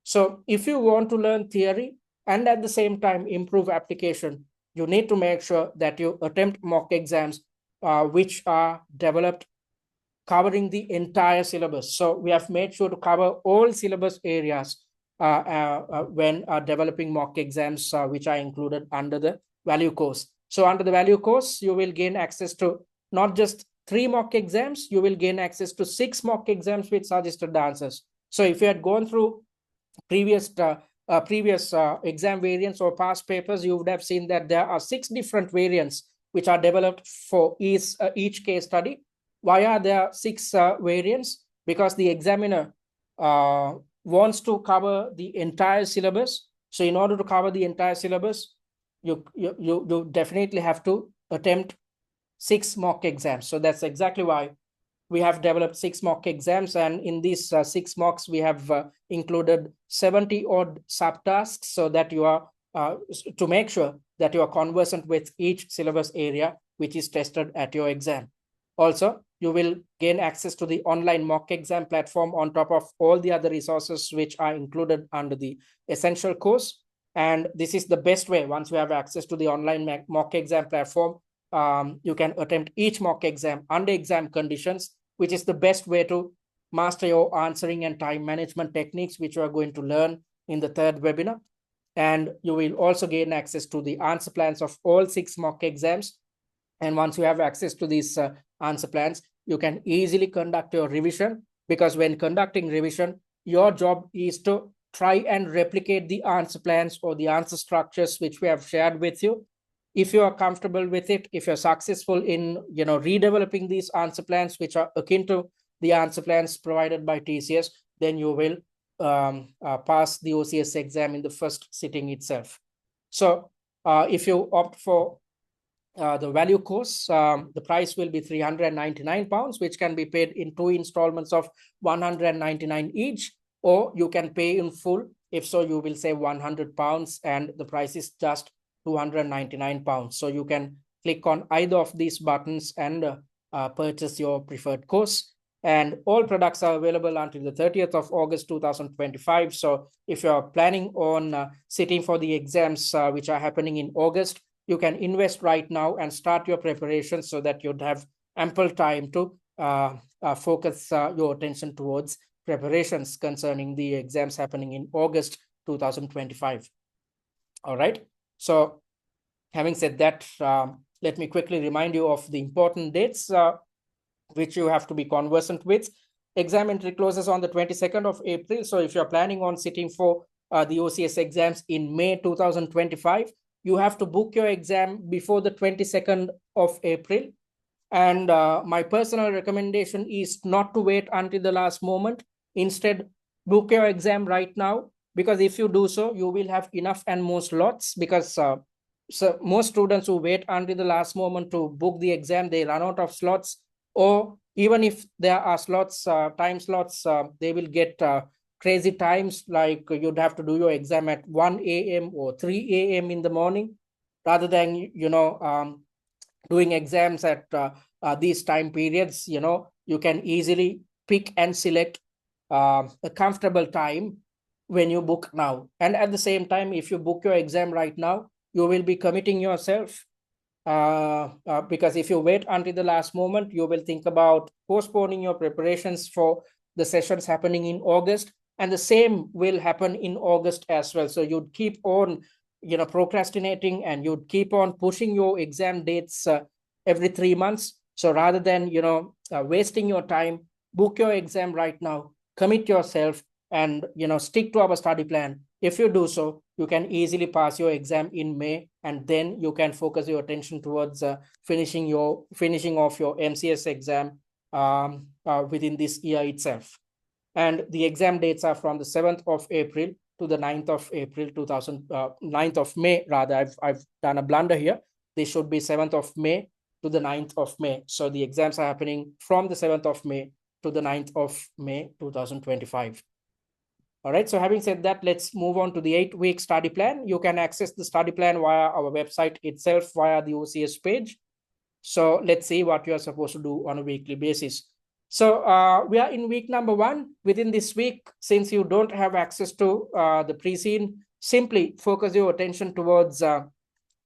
So if you want to learn theory and at the same time improve application, you need to make sure that you attempt mock exams which are developed covering the entire syllabus. So we have made sure to cover all syllabus areas when developing mock exams which are included under the value course. So under the value course, you will gain access to not just 3 mock exams, you will gain access to 6 mock exams with suggested answers. So if you had gone through previous exam variants or past papers, you would have seen that there are 6 different variants which are developed for each case study. Why are there 6 variants? Because the examiner wants to cover the entire syllabus. So in order to cover the entire syllabus, you definitely have to attempt 6 mock exams. So that's exactly why we have developed 6 mock exams. And in these 6 mocks, we have included 70 odd subtasks so that you are to make sure that you are conversant with each syllabus area which is tested at your exam. Also, you will gain access to the online mock exam platform on top of all the other resources which are included under the essential course. And this is the best way. Once you have access to the online mock exam platform, you can attempt each mock exam under exam conditions, which is the best way to master your answering and time management techniques, which you are going to learn in the third webinar. And you will also gain access to the answer plans of all 6 mock exams. And once you have access to these answer plans, you can easily conduct your revision, because when conducting revision, your job is to try and replicate the answer plans or the answer structures which we have shared with you. If you are comfortable with it, if you're successful in redeveloping these answer plans which are akin to the answer plans provided by TCS, then you will pass the OCS exam in the first sitting itself. So if you opt for the value course, the price will be £399, which can be paid in 2 installments of £199 each, or you can pay in full. If so, you will save £100 and the price is just £299. So you can click on either of these buttons and purchase your preferred course. And all products are available until the 30th of August 2025. So if you're planning on sitting for the exams which are happening in August, you can invest right now and start your preparations so that you'd have ample time to focus your attention towards preparations concerning the exams happening in August 2025. All right. So having said that, let me quickly remind you of the important dates which you have to be conversant with. Exam entry closes on the 22nd of April. So if you're planning on sitting for the OCS exams in May 2025, you have to book your exam before the 22nd of April. And my personal recommendation is not to wait until the last moment. Instead, book your exam right now, because if you do so, you will have enough and more slots, because so most students who wait until the last moment to book the exam, they run out of slots, or even if there are slots, time slots, they will get crazy times, like you'd have to do your exam at 1 a.m. or 3 a.m. in the morning, rather than, doing exams at these time periods. You can easily pick and select a comfortable time when you book now. And at the same time, if you book your exam right now, you will be committing yourself, because if you wait until the last moment, you will think about postponing your preparations for the sessions happening in August, and the same will happen in August as well. So you'd keep on procrastinating, and you'd keep on pushing your exam dates every 3 months. So rather than wasting your time, book your exam right now, commit yourself, and stick to our study plan. If you do so, you can easily pass your exam in May, and then you can focus your attention towards finishing off your MCS exam within this year itself. And the exam dates are from the 7th of April to the 9th of April 9th of May rather. I've done a blunder here. They should be 7th of May to the 9th of May. So the exams are happening from the 7th of May to the 9th of May 2025. All right, so having said that, let's move on to the 8-week study plan. You can access the study plan via our website itself, via the OCS page. So let's see what you are supposed to do on a weekly basis. So we are in week number 1. Within this week, since you don't have access to the pre-scene, simply focus your attention towards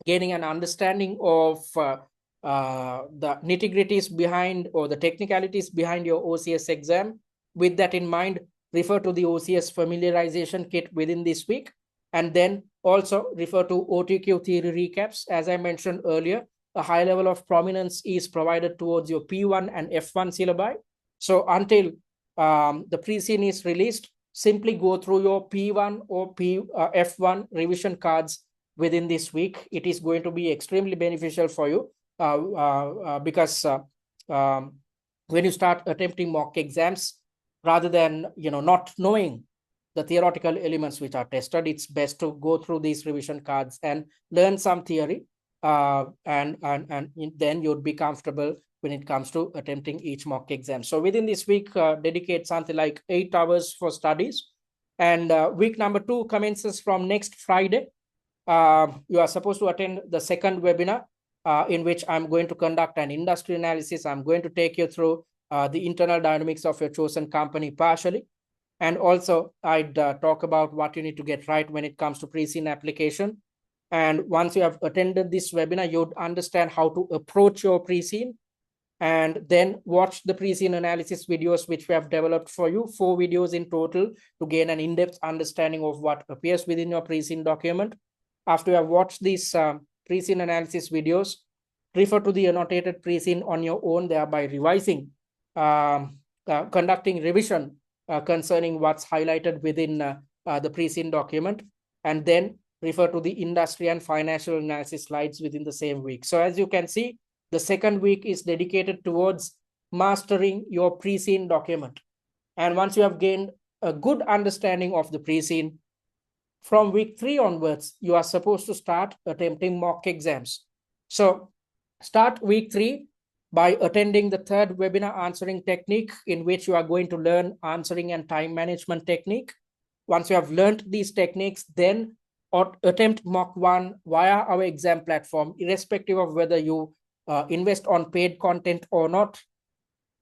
gaining an understanding of the nitty-gritties behind, or the technicalities behind your OCS exam. With that in mind, refer to the OCS familiarization kit within this week, and then also refer to OTQ theory recaps. As I mentioned earlier, a high level of prominence is provided towards your P1 and F1 syllabi. So until the pre-scene is released, simply go through your P1 or F1 revision cards within this week. It is going to be extremely beneficial for you because when you start attempting mock exams, rather than not knowing the theoretical elements which are tested, it's best to go through these revision cards and learn some theory, and then you'd be comfortable when it comes to attempting each mock exam. So within this week, dedicate something like 8 hours for studies. And week number 2 commences from next Friday. You are supposed to attend the second webinar, in which I'm going to conduct an industry analysis. I'm going to take you through the internal dynamics of your chosen company partially. And also, I'd talk about what you need to get right when it comes to pre-scene application. And once you have attended this webinar, you'd understand how to approach your pre-scene, and then watch the pre-scene analysis videos which we have developed for you, 4 videos in total, to gain an in-depth understanding of what appears within your pre-scene document. After you have watched these pre-scene analysis videos, refer to the annotated pre-scene on your own, thereby revising, conducting revision concerning what's highlighted within the pre-scene document, and then refer to the industry and financial analysis slides within the same week. So as you can see, the second week is dedicated towards mastering your pre-scene document. And once you have gained a good understanding of the pre-scene, from week 3 onwards, you are supposed to start attempting mock exams. So start week 3 by attending the 3rd webinar, answering technique, in which you are going to learn answering and time management technique. Once you have learned these techniques, then attempt mock 1 via our exam platform, irrespective of whether you invest on paid content or not.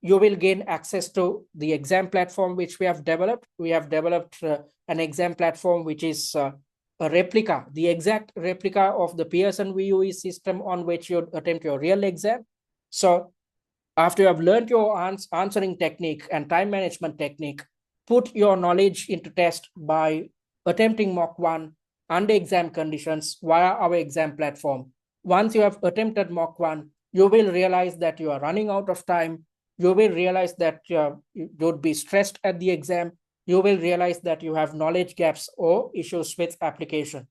You will gain access to the exam platform which we have developed. We have developed an exam platform which is a replica, the exact replica of the Pearson VUE system on which you attempt your real exam. So after you have learned your answering technique and time management technique, put your knowledge into test by attempting mock 1 under exam conditions via our exam platform. Once you have attempted mock 1, you will realize that you are running out of time. You will realize that you would be stressed at the exam. You will realize that you have knowledge gaps or issues with application.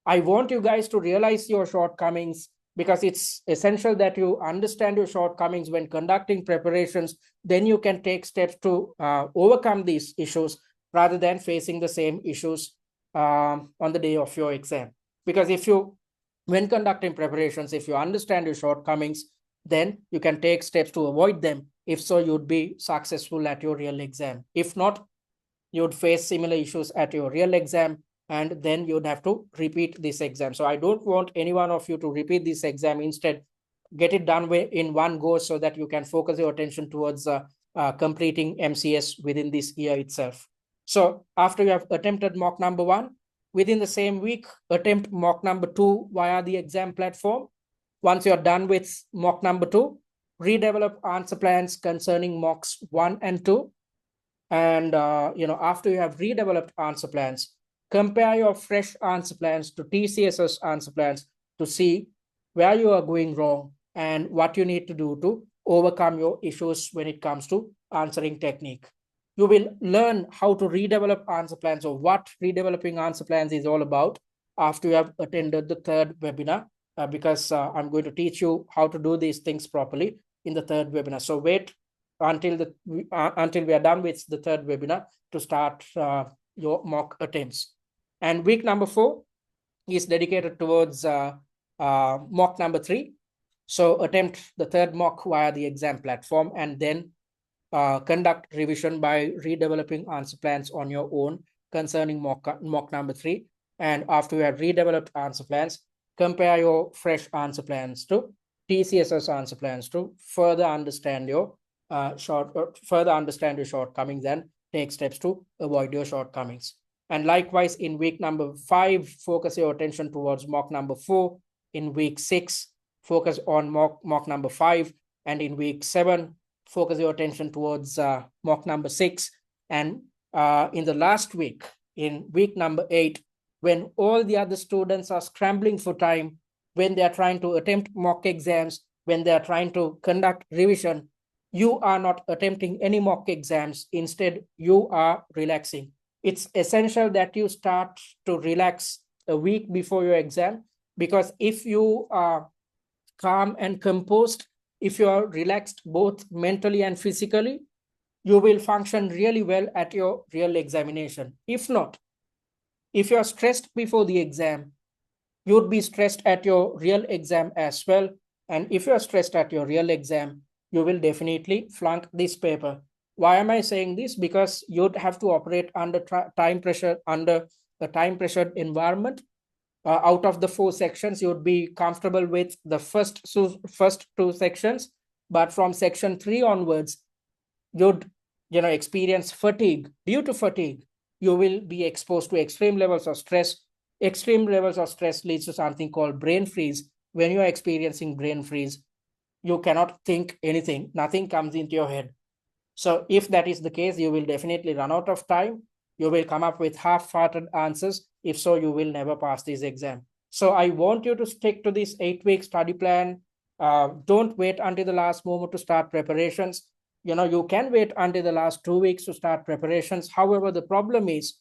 I want you guys to realize your shortcomings, because it's essential that you understand your shortcomings when conducting preparations. Then you can take steps to overcome these issues rather than facing the same issues on the day of your exam. Because when conducting preparations, if you understand your shortcomings, then you can take steps to avoid them. If so, you'd be successful at your real exam. If not, you'd face similar issues at your real exam, and then you'd have to repeat this exam. So I don't want any one of you to repeat this exam. Instead, get it done in one go so that you can focus your attention towards completing MCS within this year itself. So after you have attempted mock number 1, within the same week, attempt mock number 2 via the exam platform. Once you're done with mock number 2, redevelop answer plans concerning mocks 1 and 2. And after you have redeveloped answer plans, compare your fresh answer plans to TCS's answer plans to see where you are going wrong and what you need to do to overcome your issues when it comes to answering technique. You will learn how to redevelop answer plans, or what redeveloping answer plans is all about, after you have attended the 3rd webinar, because I'm going to teach you how to do these things properly in the 3rd webinar. So wait until we are done with the 3rd webinar to start your mock attempts. And week number 4 is dedicated towards mock number 3. So attempt the 3rd mock via the exam platform, and then conduct revision by redeveloping answer plans on your own concerning mock number 3. And after you have redeveloped answer plans, compare your fresh answer plans to TCS's answer plans to further understand your shortcomings and take steps to avoid your shortcomings. And likewise, in week number 5, focus your attention towards mock number 4. In week 6, focus on mock number 5. And in week 7, focus your attention towards mock number 6. And in the last week, in week number 8, when all the other students are scrambling for time, when they are trying to attempt mock exams, when they are trying to conduct revision, you are not attempting any mock exams. Instead, you are relaxing. It's essential that you start to relax a week before your exam, because if you are calm and composed, if you are relaxed both mentally and physically, you will function really well at your real examination. If not, if you are stressed before the exam, you would be stressed at your real exam as well. And if you are stressed at your real exam, you will definitely flunk this paper. Why am I saying this? Because you'd have to operate under time pressure, under a time pressured environment. Out of the 4 sections, you would be comfortable with the first 2 sections, but from section 3 onwards, you'd experience fatigue. Due to fatigue, you will be exposed to extreme levels of stress. Extreme levels of stress leads to something called brain freeze. When you are experiencing brain freeze, you cannot think anything. Nothing comes into your head. So if that is the case, you will definitely run out of time. You will come up with half-hearted answers. If so, you will never pass this exam. So I want you to stick to this 8-week study plan. Don't wait until the last moment to start preparations. You can wait until the last 2 weeks to start preparations. However, the problem is,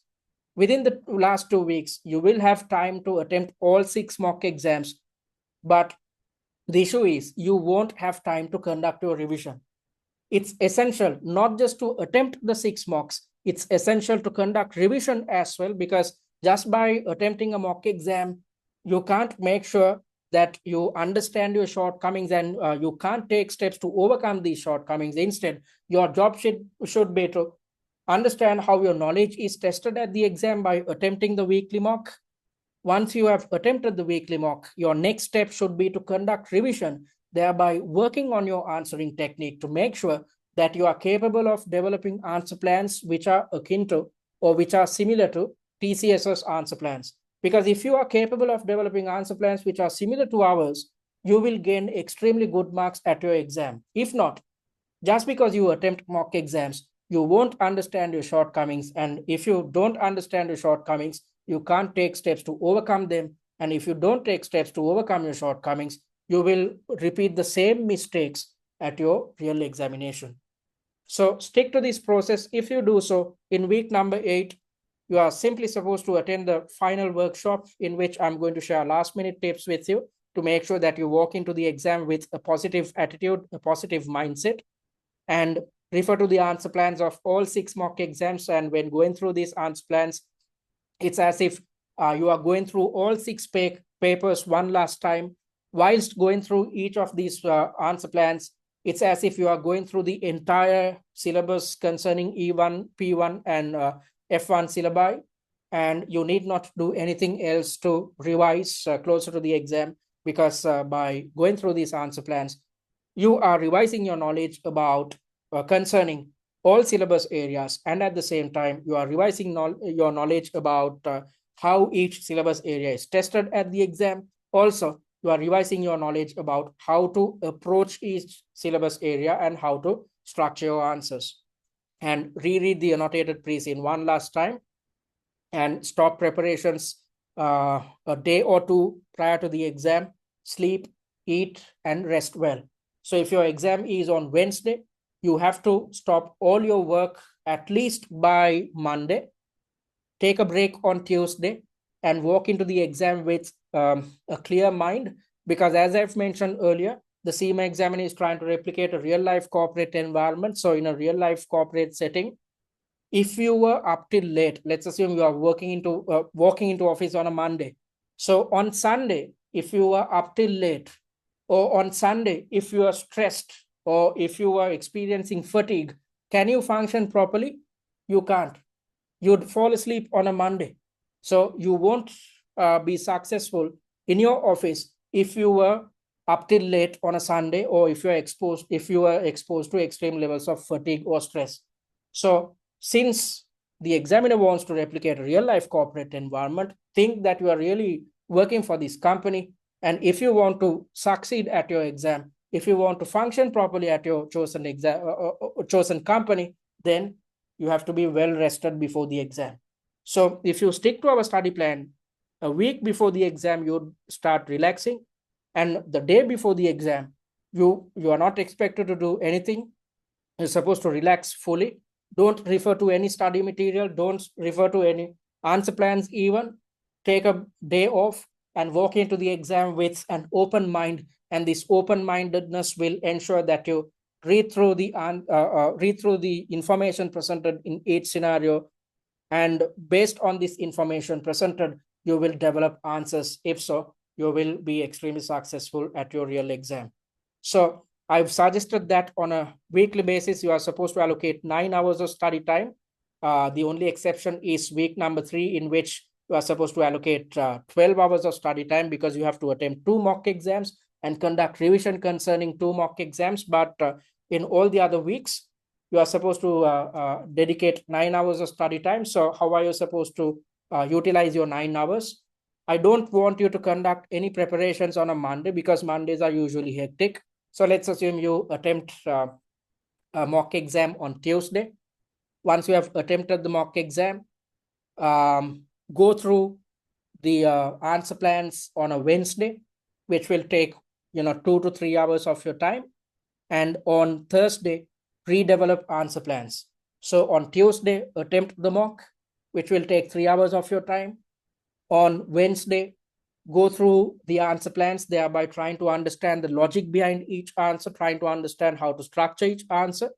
within the last 2 weeks, you will have time to attempt all 6 mock exams. But the issue is, you won't have time to conduct your revision. it's essential not just to attempt the 6 mocks, it's essential to conduct revision as well, because just by attempting a mock exam, you can't make sure that you understand your shortcomings, and you can't take steps to overcome these shortcomings. Instead, your job should be to understand how your knowledge is tested at the exam by attempting the weekly mock. Once you have attempted the weekly mock, your next step should be to conduct revision, thereby working on your answering technique to make sure that you are capable of developing answer plans which are akin to or which are similar to TCS's answer plans. Because if you are capable of developing answer plans which are similar to ours, you will gain extremely good marks at your exam. If not, just because you attempt mock exams, you won't understand your shortcomings. And if you don't understand your shortcomings, you can't take steps to overcome them. And if you don't take steps to overcome your shortcomings, you will repeat the same mistakes at your real examination. So stick to this process. If you do so, in week number 8, you are simply supposed to attend the final workshop, in which I'm going to share last minute tips with you to make sure that you walk into the exam with a positive attitude, a positive mindset, and refer to the answer plans of all 6 mock exams. And when going through these answer plans, it's as if you are going through all 6 papers one last time. Whilst going through each of these answer plans, it's as if you are going through the entire syllabus concerning E1, P1, and F1 syllabi, and you need not do anything else to revise closer to the exam, because by going through these answer plans, you are revising your knowledge about concerning all syllabus areas, and at the same time, you are revising your knowledge about how each syllabus area is tested at the exam. Also, you are revising your knowledge about how to approach each syllabus area and how to structure your answers. And reread the annotated pre-scene one last time, and stop preparations a day or two prior to the exam. Sleep, eat, and rest well. So if your exam is on Wednesday, you have to stop all your work at least by Monday, take a break on Tuesday, and walk into the exam with a clear mind. Because as I've mentioned earlier, the CIMA examiner is trying to replicate a real-life corporate environment. So in a real-life corporate setting, if you were up till late, let's assume you are walking into office on a Monday. So on Sunday, if you were up till late, or on Sunday, if you are stressed, or if you are experiencing fatigue, can you function properly? You can't. You'd fall asleep on a Monday. So you won't be successful in your office if you were up till late on a Sunday, or if you are exposed to extreme levels of fatigue or stress. So since the examiner wants to replicate a real life corporate environment, think that you are really working for this company. And if you want to succeed at your exam, if you want to function properly at your chosen company, then you have to be well rested before the exam. So if you stick to our study plan, a week before the exam, you start relaxing. And the day before the exam, you are not expected to do anything. You're supposed to relax fully. Don't refer to any study material. Don't refer to any answer plans even. Take a day off and walk into the exam with an open mind. And this open-mindedness will ensure that you read through the information presented in each scenario. And based on this information presented, you will develop answers. If so, you will be extremely successful at your real exam. So I've suggested that on a weekly basis, you are supposed to allocate 9 hours of study time. The only exception is week number 3, in which you are supposed to allocate 12 hours of study time, because you have to attempt 2 mock exams and conduct revision concerning 2 mock exams. But in all the other weeks, you are supposed to dedicate 9 hours of study time. So how are you supposed to utilize your 9 hours? I don't want you to conduct any preparations on a Monday, because Mondays are usually hectic. So let's assume you attempt a mock exam on Tuesday. Once you have attempted the mock exam, go through the answer plans on a Wednesday, which will take 2 to 3 hours of your time. And on Thursday, redevelop answer plans. So on Tuesday, attempt the mock, which will take 3 hours of your time. On Wednesday, go through the answer plans, thereby trying to understand the logic behind each answer, trying to understand how to structure each answer.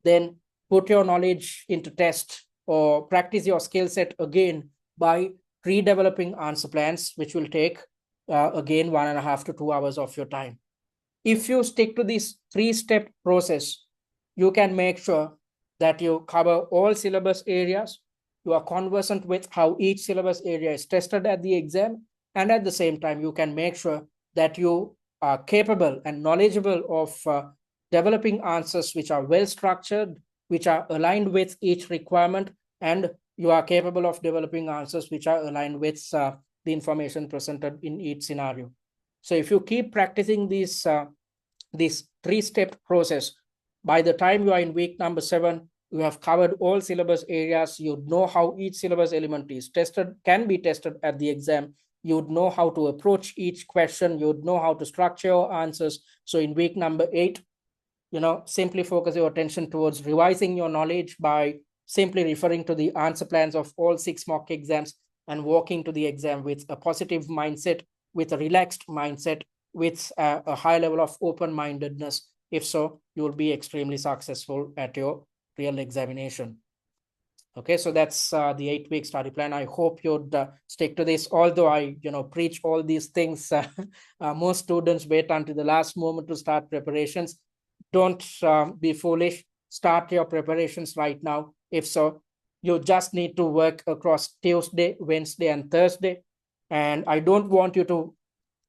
then put your knowledge into test or practice your skill set again by redeveloping answer plans, which will take again 1.5 to 2 hours of your time. If you stick to this 3-step process, you can make sure that you cover all syllabus areas, you are conversant with how each syllabus area is tested at the exam, and at the same time, you can make sure that you are capable and knowledgeable of developing answers which are well structured, which are aligned with each requirement, and you are capable of developing answers which are aligned with the information presented in each scenario. So if you keep practicing this 3-step process, by the time you are in week number 7, you have covered all syllabus areas. You know how each syllabus element is tested, can be tested at the exam. You would know how to approach each question. You would know how to structure your answers. So in week number 8, simply focus your attention towards revising your knowledge by simply referring to the answer plans of all 6 mock exams and walking to the exam with a positive mindset, with a relaxed mindset, with a high level of open-mindedness. If so, you will be extremely successful at your real examination. Okay, so that's the 8-week study plan. I hope you'd stick to this. Although I, preach all these things, most students wait until the last moment to start preparations. Don't be foolish. Start your preparations right now. If so, you just need to work across Tuesday, Wednesday, and Thursday. And I don't want you to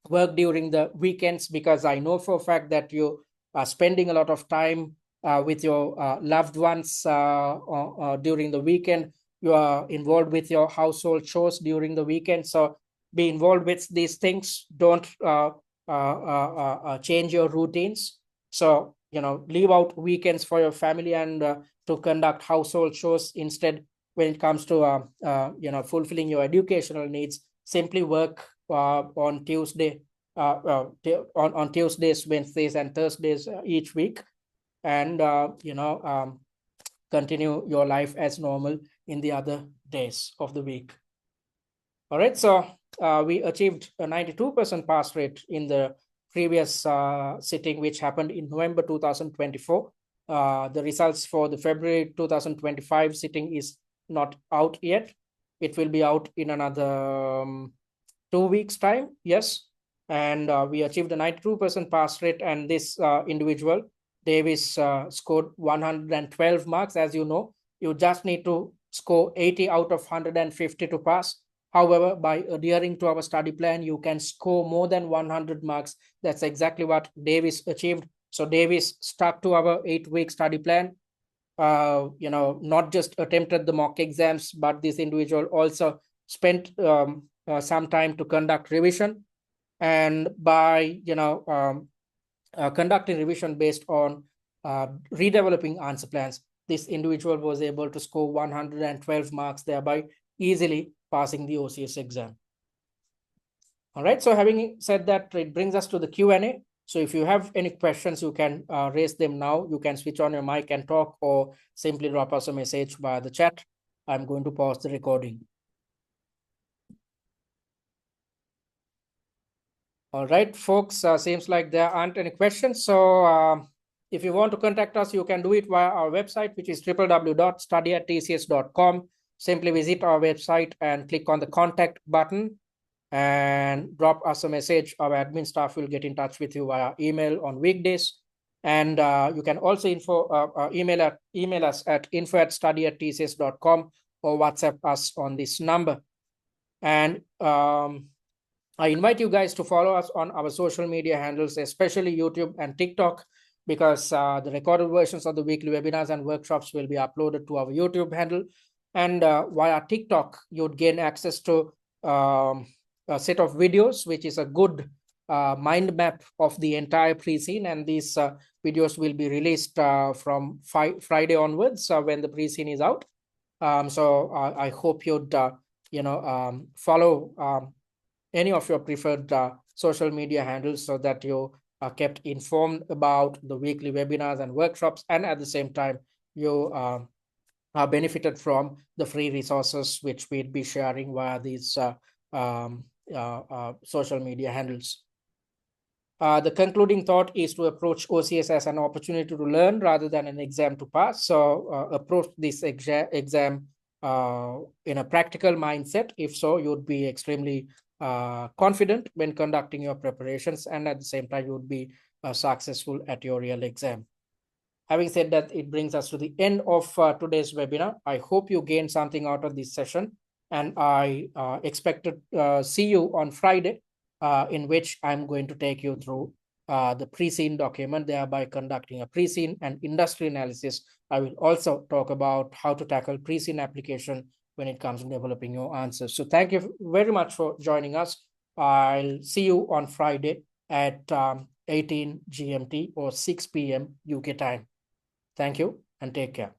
work during the weekends, because I know for a fact that you are spending a lot of time with your loved ones during the weekend. You are involved with your household chores during the weekend. So be involved with these things. Don't change your routines. So, leave out weekends for your family and to conduct household chores. Instead, when it comes to, fulfilling your educational needs, simply work on Tuesday, on Tuesdays, Wednesdays, and Thursdays each week, and continue your life as normal in the other days of the week. All right, so we achieved a 92% pass rate in the previous sitting, which happened in November 2024. The results for the February 2025 sitting is not out yet. It will be out in another 2 weeks' time. Yes. And we achieved a 92% pass rate. And this individual, Davis, scored 112 marks. As you know, you just need to score 80 out of 150 to pass. However, by adhering to our study plan, you can score more than 100 marks. That's exactly what Davis achieved. So Davis stuck to our 8-week study plan. Not just attempted the mock exams, but this individual also spent some time to conduct revision. And by conducting revision based on redeveloping answer plans, this individual was able to score 112 marks, thereby easily passing the OCS exam. All right, so having said that, it brings us to the Q&A. So if you have any questions, you can raise them now. You can switch on your mic and talk, or simply drop us a message via the chat. I'm going to pause the recording. All right, folks, seems like there aren't any questions. So if you want to contact us, you can do it via our website, which is www.study@tcs.com. Simply visit our website and click on the contact button and drop us a message. Our admin staff will get in touch with you via email on weekdays. And you can also email us at info@study@tcs.com or WhatsApp us on this number. And I invite you guys to follow us on our social media handles, especially YouTube and TikTok, because the recorded versions of the weekly webinars and workshops will be uploaded to our YouTube handle. And via TikTok, you'd gain access to a set of videos, which is a good mind map of the entire pre-scene. And these videos will be released from Friday onwards when the pre-scene is out. So I hope you'd follow any of your preferred social media handles so that you are kept informed about the weekly webinars and workshops, and at the same time you are benefited from the free resources which we'd be sharing via these social media handles. The concluding thought is to approach OCS as an opportunity to learn rather than an exam to pass. So approach this exam in a practical mindset. If so, you would be extremely confident when conducting your preparations, and at the same time, you would be successful at your real exam. Having said that, it brings us to the end of today's webinar. I hope you gained something out of this session, and I expect to see you on Friday, in which I'm going to take you through the pre-scene document, thereby conducting a pre-scene and industry analysis. I will also talk about how to tackle pre-scene application when it comes to developing your answers. So thank you very much for joining us. I'll see you on Friday at 18 GMT or 6 p.m. UK time. Thank you and take care.